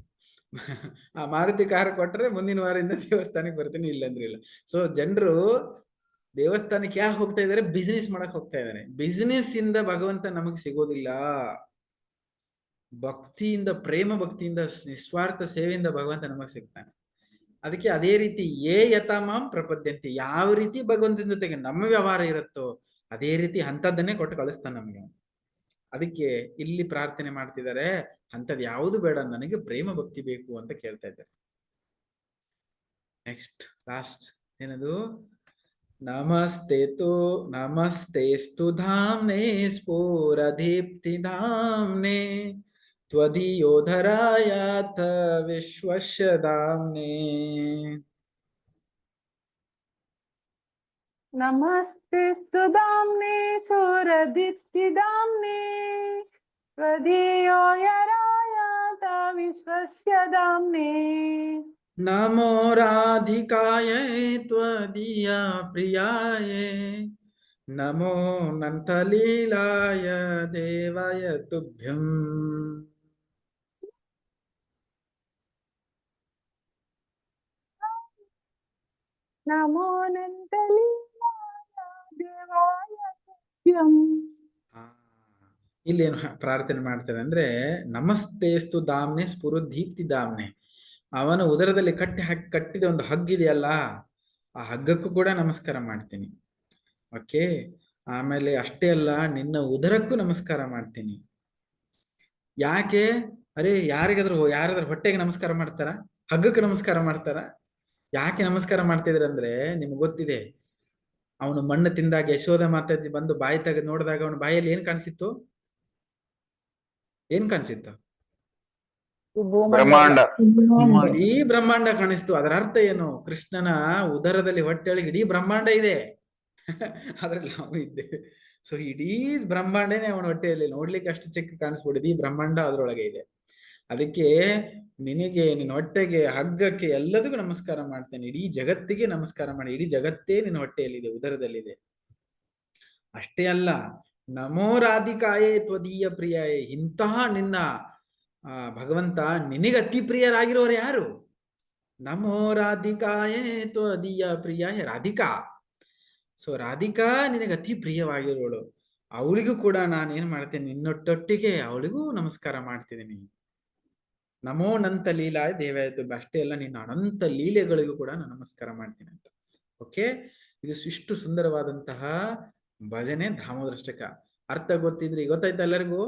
Speaker 1: ಆ ಮಾರುತಿ ಕಾರ್ ಕೊಟ್ರೆ ಮುಂದಿನ ವಾರದಿಂದ ದೇವಸ್ಥಾನಕ್ಕೆ ಬರ್ತೀನಿ, ಇಲ್ಲಂದ್ರೆ ಇಲ್ಲ. ಸೊ ಜನರು ದೇವಸ್ಥಾನಕ್ಕೆ ಯಾಕೆ ಹೋಗ್ತಾ ಇದಾರೆ, ಬಿಸ್ನೆಸ್ ಮಾಡಕ್ ಹೋಗ್ತಾ ಇದಾರೆ. ಬಿಸ್ನೆಸ್ ಇಂದ ಭಗವಂತ ನಮಗ್ ಸಿಗೋದಿಲ್ಲ. ಭಕ್ತಿಯಿಂದ, ಪ್ರೇಮ ಭಕ್ತಿಯಿಂದ, ನಿಸ್ವಾರ್ಥ ಸೇವೆಯಿಂದ ಭಗವಂತ ನಮಗೆ ಸಿಗ್ತಾನೆ. ಅದಕ್ಕೆ ಅದೇ ರೀತಿ ಯಥಾಮಾಂ ಪ್ರಪದ್ಯಂತೆ, ಯಾವ ರೀತಿ ಭಗವಂತನ ಜೊತೆಗೆ ನಮ್ಮ ವ್ಯವಹಾರ ಇರುತ್ತೋ ಅದೇ ರೀತಿ ಅಂಥದ್ದನ್ನೇ ಕೊಟ್ಟು ಕಳಿಸ್ತಾನೆ ನಮಗೆ. ಅದಕ್ಕೆ ಇಲ್ಲಿ ಪ್ರಾರ್ಥನೆ ಮಾಡ್ತಿದ್ದಾರೆ, ಅಂಥದ್ದು ಯಾವುದು ಬೇಡ, ನನಗೆ ಪ್ರೇಮ ಭಕ್ತಿ ಬೇಕು ಅಂತ ಕೇಳ್ತಾ ಇದ್ದಾರೆ. ನೆಕ್ಸ್ಟ್ ಲಾಸ್ಟ್ ಏನದು? ನಮಸ್ತೆಸ್ತು ಧಾಮ್ನೆ ಸ್ಫುರದೀಪ್ತಿ ಧಾಮ್ನೆ ತ್ವದೀಯೋಧರಾಯಾಥ ವಿಶ್ವಸ್ಯ ಧಾಮ್ನೆ.
Speaker 2: ನಮಸ್ತೆಸ್ತು ಧಾಮ್ನೆ ಸೂರದೀಪ್ತಿ ಧಾಮ್ನೆ ತ್ವದೀಯೋ ಯರಾಯಾತ ವಿಶ್ವಸ್ಯ ಧಾಮ್ನೆ.
Speaker 1: ನಮೋ ರಾಧಿಕಾಯ ತ್ವದೀಯ ಪ್ರಿಯಾಯ ನಮೋ ನಂತಲೀಲಾಯ ದೇವಾಯ ತುಭ್ಯಂ.
Speaker 2: ನಮೋ ನಂತಲೀಲಾಯ ದೇವಾಯ ತುಭ್ಯಂ.
Speaker 1: ಇಲ್ಲೇನು ಪ್ರಾರ್ಥನೆ ಮಾಡ್ತಾರೆ ಅಂದ್ರೆ, ನಮಸ್ತೇಸ್ತು ಧಾಮ್ನೆ ಸ್ಫುರದೀಪ್ತಿ ಧಾಮ್ನೆ, ಅವನ ಉದರದಲ್ಲಿ ಕಟ್ಟಿದ ಒಂದು ಹಗ್ಗಿದೆಯಲ್ಲ, ಆ ಹಗ್ಗಕ್ಕೂ ಕೂಡ ನಮಸ್ಕಾರ ಮಾಡ್ತೀನಿ. ಓಕೆ, ಆಮೇಲೆ ಅಷ್ಟೇ ಅಲ್ಲ, ನಿನ್ನ ಉದರಕ್ಕೂ ನಮಸ್ಕಾರ ಮಾಡ್ತೀನಿ. ಯಾಕೆ? ಅರೆ ಯಾರಾದ್ರೂ ಹೊಟ್ಟೆಗೆ ನಮಸ್ಕಾರ ಮಾಡ್ತಾರ? ಹಗ್ಗಕ್ಕೆ ನಮಸ್ಕಾರ ಮಾಡ್ತಾರ? ಯಾಕೆ ನಮಸ್ಕಾರ ಮಾಡ್ತಿದ್ರ ಅಂದ್ರೆ, ನಿಮ್ಗೆ ಗೊತ್ತಿದೆ, ಅವನು ಮಣ್ಣು ತಿಂದಾಗ ಯಶೋಧ ಮಾತಾಜಿ ಬಂದು ಬಾಯಿ ತೆಗೆದು ನೋಡಿದಾಗ ಅವನ ಬಾಯಲ್ಲಿ ಏನ್ ಕಾಣಿಸಿತ್ತು?
Speaker 7: ಬ್ರಹ್ಮಾಂಡ.
Speaker 1: ಇಡೀ ಬ್ರಹ್ಮಾಂಡ ಕಾಣಿಸ್ತು. ಅದರ ಅರ್ಥ ಏನು? ಕೃಷ್ಣನ ಉದರದಲ್ಲಿ ಹೊಟ್ಟೆಯೊಳಗೆ ಇಡೀ ಬ್ರಹ್ಮಾಂಡ ಇದೆ. ಅದ್ರಲ್ಲಿ ನಾವು ಇದ್ದೇವೆ. ಸೊ ಇಡೀ ಬ್ರಹ್ಮಾಂಡನೇ ಅವನ ಹೊಟ್ಟೆಯಲ್ಲಿ, ನೋಡ್ಲಿಕ್ಕೆ ಅಷ್ಟು ಚಿಕ್ಕ ಕಾಣಿಸ್ಬಿಡು, ಇಡೀ ಬ್ರಹ್ಮಾಂಡ ಅದ್ರೊಳಗೆ ಇದೆ. ಅದಕ್ಕೆ ನಿನಗೆ, ನಿನ್ನ ಹೊಟ್ಟೆಗೆ, ಹಗ್ಗಕ್ಕೆ, ಎಲ್ಲದಕ್ಕೂ ನಮಸ್ಕಾರ ಮಾಡ್ತೇನೆ. ಇಡೀ ಜಗತ್ತಿಗೆ ನಮಸ್ಕಾರ ಮಾಡಿ. ಇಡೀ ಜಗತ್ತೇ ನಿನ್ನ ಹೊಟ್ಟೆಯಲ್ಲಿದೆ, ಉದರದಲ್ಲಿದೆ. ಅಷ್ಟೇ ಅಲ್ಲ, ನಮೋ ರಾಧಿಕಾಯೇ ತ್ವದೀಯ ಪ್ರಿಯಾಯೇ, ಇಂತಹ ನಿನ್ನ ಭಗವಂತ ನಿನಗೆ ಅತಿ ಪ್ರಿಯರಾಗಿರೋರು ಯಾರು? ನಮೋ ರಾಧಿಕಾಯೇ ತ್ವದೀಯ ಪ್ರಿಯಾಯ, ರಾಧಿಕಾ. ಸೊ ರಾಧಿಕಾ ನಿನಗೆ ಅತಿ ಪ್ರಿಯವಾಗಿರೋಳು, ಅವಳಿಗೂ ಕೂಡ ನಾನು ಏನ್ ಮಾಡ್ತೇನೆ, ನಿನ್ನೊಟ್ಟೊಟ್ಟಿಗೆ ಅವಳಿಗೂ ನಮಸ್ಕಾರ ಮಾಡ್ತಿದ್ದೀನಿ. ನಮೋ ಅನಂತ ಲೀಲಾಯ ದೇವಾಯತು, ಅಷ್ಟೇ ಅಲ್ಲ, ನಿನ್ನ ಅನಂತ ಲೀಲೆಗಳಿಗೂ ಕೂಡ ನಾನು ನಮಸ್ಕಾರ ಮಾಡ್ತೀನಿ ಅಂತ. ಓಕೆ, ಇದು ಇಷ್ಟು ಸುಂದರವಾದಂತಹ ಭಜನೆ ದಾಮೋದರಾಷ್ಟಕ. ಅರ್ಥ ಗೊತ್ತಾಯ್ತಾ ಎಲ್ಲರಿಗೂ?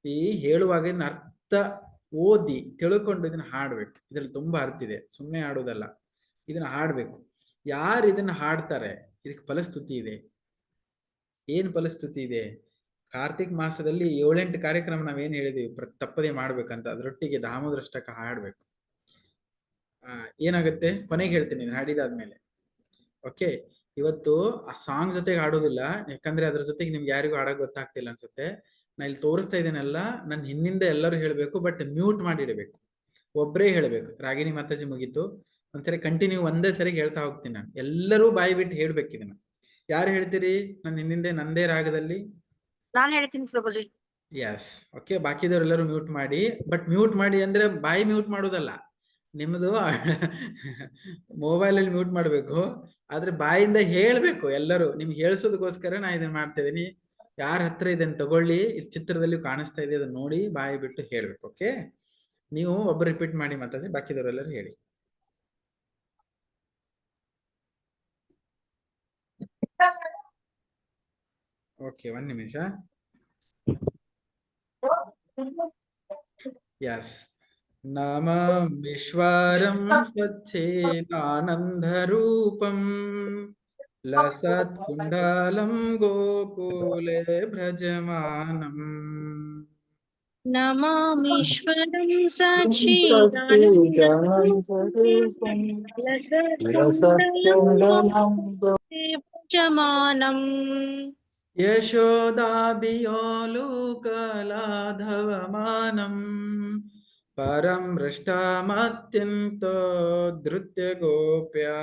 Speaker 1: ಈ ಹೇಳುವಾಗ ಇದನ್ನ ಅರ್ಥ ಓದಿ ತಿಳ್ಕೊಂಡು ಇದನ್ನ ಹಾಡ್ಬೇಕು. ಇದ್ರಲ್ಲಿ ತುಂಬಾ ಅರ್ಥ ಇದೆ, ಸುಮ್ಮನೆ ಹಾಡೋದಲ್ಲ, ಇದನ್ನ ಹಾಡ್ಬೇಕು. ಯಾರು ಇದನ್ನ ಹಾಡ್ತಾರೆ ಇದಕ್ಕೆ ಫಲಸ್ತುತಿ ಇದೆ. ಏನ್ ಫಲಸ್ತುತಿ ಇದೆ? ಕಾರ್ತಿಕ್ ಮಾಸದಲ್ಲಿ 7-8 ಕಾರ್ಯಕ್ರಮ ನಾವೇನ್ ಹೇಳಿದೀವಿ, ತಪ್ಪದೇ ಮಾಡ್ಬೇಕಂತ, ಅದರೊಟ್ಟಿಗೆ ದಾಮೋದರಾಷ್ಟಕ ಹಾಡ್ಬೇಕು. ಏನಾಗುತ್ತೆ ಕೊನೆಗೆ ಹೇಳ್ತೀನಿ ಇದನ್ನ ಹಾಡಿದಾದ್ಮೇಲೆ. ಓಕೆ, ಇವತ್ತು ಆ ಸಾಂಗ್ ಜೊತೆಗೆ ಹಾಡೋದಿಲ್ಲ, ಯಾಕಂದ್ರೆ ಅದ್ರ ಜೊತೆಗೆ ನಿಮ್ಗೆ ಯಾರಿಗೂ ಹಾಡಕ್ ಗೊತ್ತಾಗ್ತಿಲ್ಲ ಅನ್ಸುತ್ತೆ. ನಾ ಇಲ್ಲಿ ತೋರಿಸ್ತಾ ಇದ್ದೇನೆಲ್ಲ, ನನ್ನ ಹಿಂದಿಂದ ಎಲ್ಲರೂ ಹೇಳ್ಬೇಕು, ಬಟ್ ಮ್ಯೂಟ್ ಮಾಡಿ ಇಡಬೇಕು, ಒಬ್ಬರೇ ಹೇಳ್ಬೇಕು. ರಾಗಿಣಿ ಮಾತಾಜಿ ಮುಗೀತು, ಒಂದ್ಸರಿ ಕಂಟಿನ್ಯೂ ಒಂದೇ ಸರಿ ಹೇಳ್ತಾ ಹೋಗ್ತೀನಿ ನಾನು. ಎಲ್ಲರೂ ಬಾಯಿ ಬಿಟ್ಟು ಹೇಳ್ಬೇಕು ಇದನ್ನ. ಯಾರು ಹೇಳ್ತೀರಿ ನನ್ನ ಹಿಂದಿಂದೆ ನಂದೇ ರಾಗದಲ್ಲಿ?
Speaker 6: ನಾನು ಹೇಳ್ತೀನಿ ಪ್ರಭುಜಿ.
Speaker 1: Yes, okay. ಬಾಕಿದವರೆಲ್ಲರೂ ಮ್ಯೂಟ್ ಮಾಡಿ. ಬಟ್ ಮ್ಯೂಟ್ ಮಾಡಿ ಅಂದ್ರೆ ಬಾಯಿ ಮ್ಯೂಟ್ ಮಾಡೋದಲ್ಲ, ನಿಮ್ಮದು ಮೊಬೈಲ್ ಅಲ್ಲಿ ಮ್ಯೂಟ್ ಮಾಡ್ಬೇಕು, ಆದ್ರೆ ಬಾಯಿಂದ ಹೇಳ್ಬೇಕು. ಎಲ್ಲರೂ ನಿಮ್ಗೆ ಹೇಳ್ಸೋದಕ್ಕೋಸ್ಕರ ನಾ ಇದನ್ನ ಮಾಡ್ತಾ ಇದೀನಿ. ಯಾರ ಹತ್ರ ಇದನ್ನ ತಗೊಳ್ಳಿ, ಇಲ್ಲಿ ಚಿತ್ರದಲ್ಲಿ ಕಾಣಿಸ್ತಾ ಇದೆ, ಅದನ್ನ ನೋಡಿ ಬಾಯಿ ಬಿಟ್ಟು ಹೇಳ್ಬೇಕು. ಓಕೆ, ನೀವು ಒಬ್ಬರು ರಿಪೀಟ್ ಮಾಡಿ ಮಾತಾಡಿ, ಬಾಕಿದವರೆಲ್ಲರೂ ಹೇಳಿ. ಓಕೆ, 1 ನಿಮಿಷ. ಯಸ್. ನಮಃ ವಿಶ್ವರಂ ಸ್ವಚ್ಛೇದಾನಂದರೂಪಂ ಲಸತ್ಕುಂಡಲಂ ಗೋಕುಲೆ ಭ್ರಜಮಾನಂ.
Speaker 6: ನಮಾಮೀಶ್ವರಂ ಸಚ್ಚಿದಾನಂದರೂಪಂ ಲಸತ್ಕುಂಡಲಂ ಭಜಮಾನಂ.
Speaker 1: ಯಶೋದಾಭಿಯೋಲೋಕಲಾಧವಮಾನಂ ಪರಂ ಹೃಷ್ಟಮತ್ಯಂತ ಧೃತ್ಯ ಗೋಪ್ಯಾ.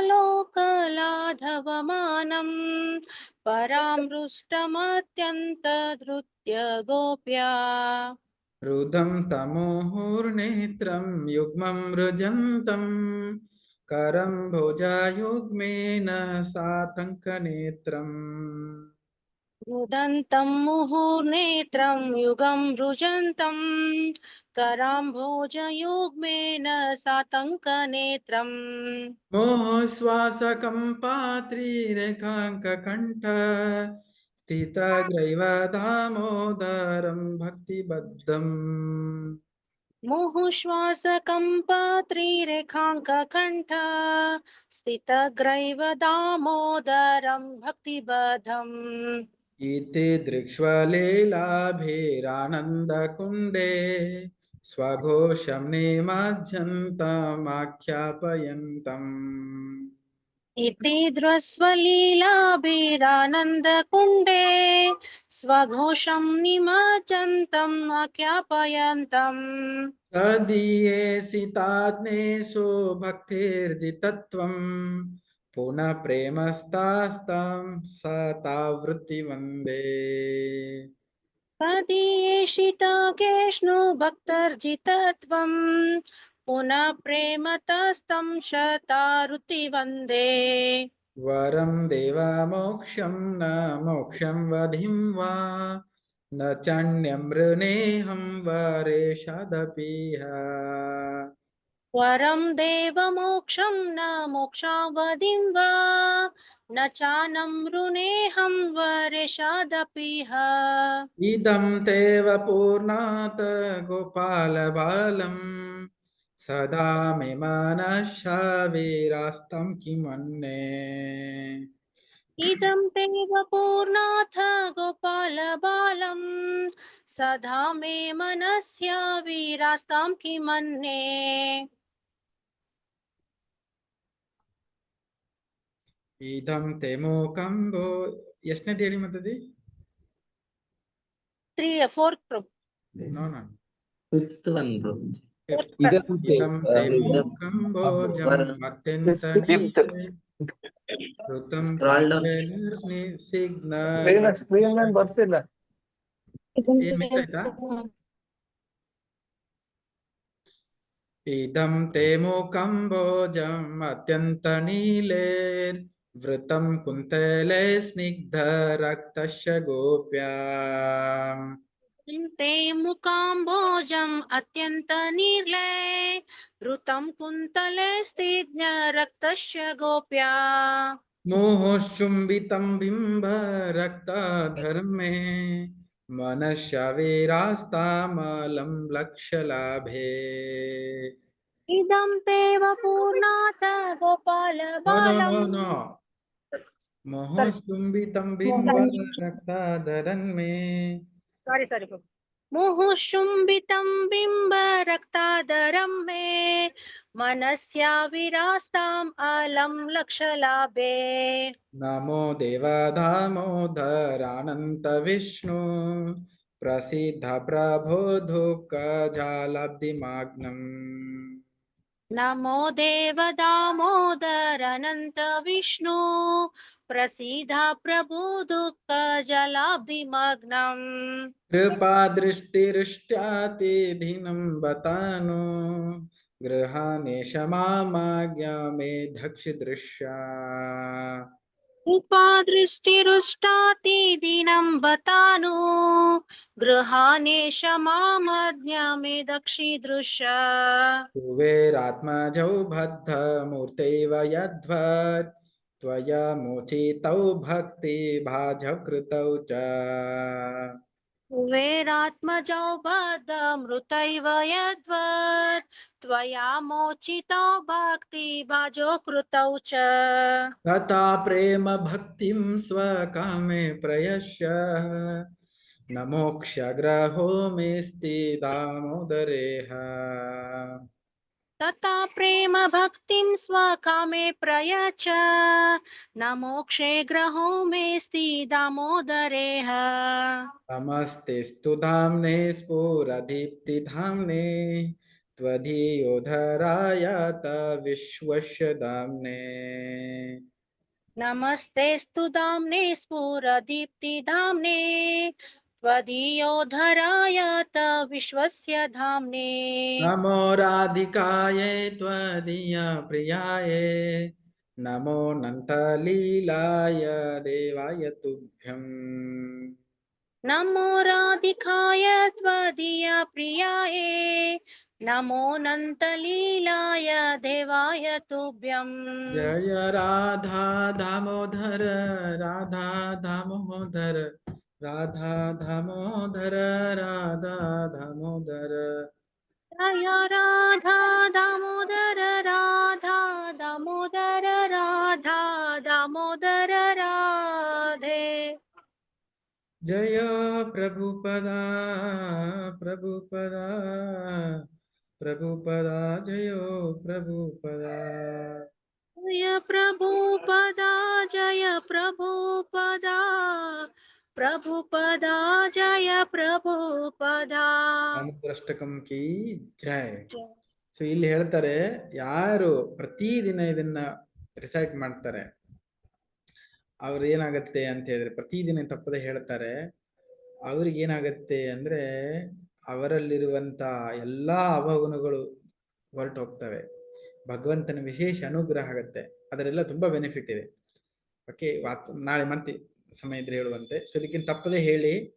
Speaker 6: ಲೋಕಲಾಧವಮಾನಂ ಪರಾಮೃಷ್ಟಮತ್ಯಂತ ಧೃತ್ಯ ಗೋಪ್ಯಾ.
Speaker 1: ರುದಂ ತಮೋಹುರ್ನೇತ್ರಂ ಯುಗ್ಮಂ ಮೃಜಂತಂ ಕರಂ ಭೋಜಾಯುಗ್ಮೇನ ಸಾತಂಕ ನೇತ್ರಂ.
Speaker 6: रुदन्तं मुहुर्नेत्रं युगं रुजन्तं कराम्भोजयुग्मेन सातङ्कनेत्रम्
Speaker 1: मोहश्वासकम्पात्रिरेखाङ्ककण्ठ स्थितग्रैव दामोदरं भक्तिबद्धम्
Speaker 6: मुहुश्वासकम्पात्रिरेखाङ्ककण्ठ स्थितग्रैव दामोदरं भक्तिबद्धम्
Speaker 1: इति दृक्ष्वलीलाभिरानन्दकुण्डे स्वघोषं निमज्जन्तमाख्यापयन्तम्
Speaker 6: इति द्रस्वलीलाभिरानन्दकुण्डे स्वघोषं निमज्जन्तम् आख्यापयन्तम्
Speaker 1: तदीयेसिताग्नेषु भक्तिर्जितत्वम् पुनः प्रेमस्तास्तं सतावृत्ति वन्दे
Speaker 6: तदीयेषिताकेष्णु भक्तर्जितत्वम् पुनः प्रेमतस्तं शतारुति वन्दे
Speaker 1: वरं देवामोक्षं न मोक्षं वधिं वा न चान्यमृणेऽहं वरेषादपीह
Speaker 6: वरं देवमोक्षं न मोक्षावधिं वा न चानमृणेऽहं वरेषादपीह
Speaker 1: इदं तेव पूर्णात् गोपालबालं सदा मे मनसा वीरास्तं किमन्ये
Speaker 6: इदं तेव पूर्णाथ गोपालबालं सदा मे मनस्य वीरास्तां किमन्ये
Speaker 1: ಇದಂ te ಮೂಕಂಬೋ ಎಷ್ಟನೇದು ಹೇಳಿ Mataji
Speaker 6: 3 4
Speaker 1: no no
Speaker 3: fifth one Prabhuji.
Speaker 6: Fifth.
Speaker 3: ಇದಂ
Speaker 1: ಇದಂ te ಮೂಕಂಬೋಜಂ ಅತ್ಯಂತ
Speaker 7: Fifth.
Speaker 1: ಋತಂ
Speaker 3: Scroll down.
Speaker 1: ಸಿಗ್ನ
Speaker 8: ಸ್ಕ್ರೀನ್ ಮೇಲೆ ಬರ್ತಿಲ್ಲ.
Speaker 1: ಏನ್ ಮಿಸ್ ಆಯ್ತಾ ಇದಂ te ಮೂಕಂಬೋಜಂ ಅತ್ಯಂತ ನೀಲೇ ವೃತಂ ಕುಂತಲೆ ಸ್ನಿಗ್ಧ ರಕ್ತಶ್ಯ ಗೋಪ್ಯಾಂ
Speaker 6: ते मुकाम्बोजम् अत्यन्त नीर्ले ऋतं कुन्तले स्थिज्ञ रक्तस्य गोप्या
Speaker 1: मोहश्चुम्बितं बिम्ब रक्ताधर्मे मनश्शवीरास्तामलं लक्ष्यलाभे
Speaker 6: इदं तेव पूर्णाथ
Speaker 1: नो
Speaker 6: गोपालबालम्
Speaker 1: मोहश्चुम्बितं बिम्ब रक्ताधरन्मे
Speaker 6: sorry मुहुशुम्बितं बिम्ब रक्तादरं मे मनस्या विरास्ताम् अलं लक्षलाभे
Speaker 1: नमो देवदामोदरानन्त विष्णु प्रसिद्ध प्रभो दुःखजालब्धिमाग्नम्
Speaker 6: नमो देव दामोदर अनंत विष्णु प्रसीदा प्रभु दुःख जलाब्धिमग्नम्
Speaker 1: कृपा दृष्टिरुष्ट्यातिधिनं बतानु गृहाणेश मामाज्ञा मे दक्षिदृश्या
Speaker 6: कृपा दृष्टिरुष्टाति दिनं बतानु गृहाणेश मामज्ञा मे दक्षिदृश्या
Speaker 1: कुबेरात्मजौ बद्धमूर्तैव यद्वत् त्वया मोचितौ भक्तिभाजौ कृतौ च
Speaker 6: कुबेरात्मजौ बद्धमृतैव यद्वत् त्वया मोचितौ भक्तिभाजो कृतौ च
Speaker 1: तथा प्रेम भक्तिं स्वकामे प्रयश्य न मोक्षग्रहो मेऽस्ति दामोदरेह
Speaker 6: तथा प्रेम भक्तिं स्वकामे प्रयच्छ न मोक्षे ग्रहो मेऽस्ति दामोदरेह
Speaker 1: नमस्तेऽस्तु धाम्ने स्फुरदीप्तिधाम्ने त्वधियोधरायत विश्वस्य धाम्ने
Speaker 6: नमस्तेऽस्तु दाम्ने स्फुरदीप्तिधाम्ने त्वदीयोधरायत विश्वस्य धाम्ने
Speaker 1: नमो राधिकायै त्वदीय प्रियायै ನಮೋ ನಂತಲೀಲಾಯ ದೇವಾಯ ತುಭ್ಯಂ.
Speaker 6: नमो राधिकाय त्वदीय प्रियाय नमो नन्तलीलाय देवाय तुभ्यं.
Speaker 1: जय राधा दामोदर राधा दामोदर राधा दामोदर राधा दामोदर.
Speaker 6: जय राधा दामोदर राधा दामोदर राधा दामोदर राधे.
Speaker 1: जय प्रभुपदा प्रभुपदा प्रभुपदा जयो प्रभुपदा.
Speaker 6: जय प्रभुपदा जय प्रभुपदा प्रभुपदा जय प्रभुपदा.
Speaker 1: ಅನುದ್ರಷ್ಟಕಂ ಕಿ ಜೈ. ಸೊ ಇಲ್ಲಿ ಹೇಳ್ತಾರೆ, ಯಾರು ಪ್ರತಿದಿನ ಇದನ್ನ ರಿಸೈಟ್ ಮಾಡ್ತಾರೆ ಅವ್ರದ್ದು ಏನಾಗತ್ತೆ ಅಂತ ಹೇಳಿದ್ರೆ, ಪ್ರತಿದಿನ ತಪ್ಪದೆ ಹೇಳ್ತಾರೆ, ಅವ್ರಿಗೆ ಏನಾಗತ್ತೆ ಅಂದ್ರೆ ಅವರಲ್ಲಿರುವಂತ ಎಲ್ಲಾ ಅವಗುಣಗಳು ಹೊರಟು ಹೋಗ್ತವೆ, ಭಗವಂತನ ವಿಶೇಷ ಅನುಗ್ರಹ ಆಗತ್ತೆ. ಅದರೆಲ್ಲ ತುಂಬಾ ಬೆನಿಫಿಟ್ ಇದೆ. ಓಕೆ, ನಾಳೆ ಮತ್ತೆ ಸಮಯ ಇದ್ರೆ ಹೇಳುವಂತೆ. ಸೊ ಇದಕ್ಕಿಂತ ತಪ್ಪದೆ ಹೇಳಿ.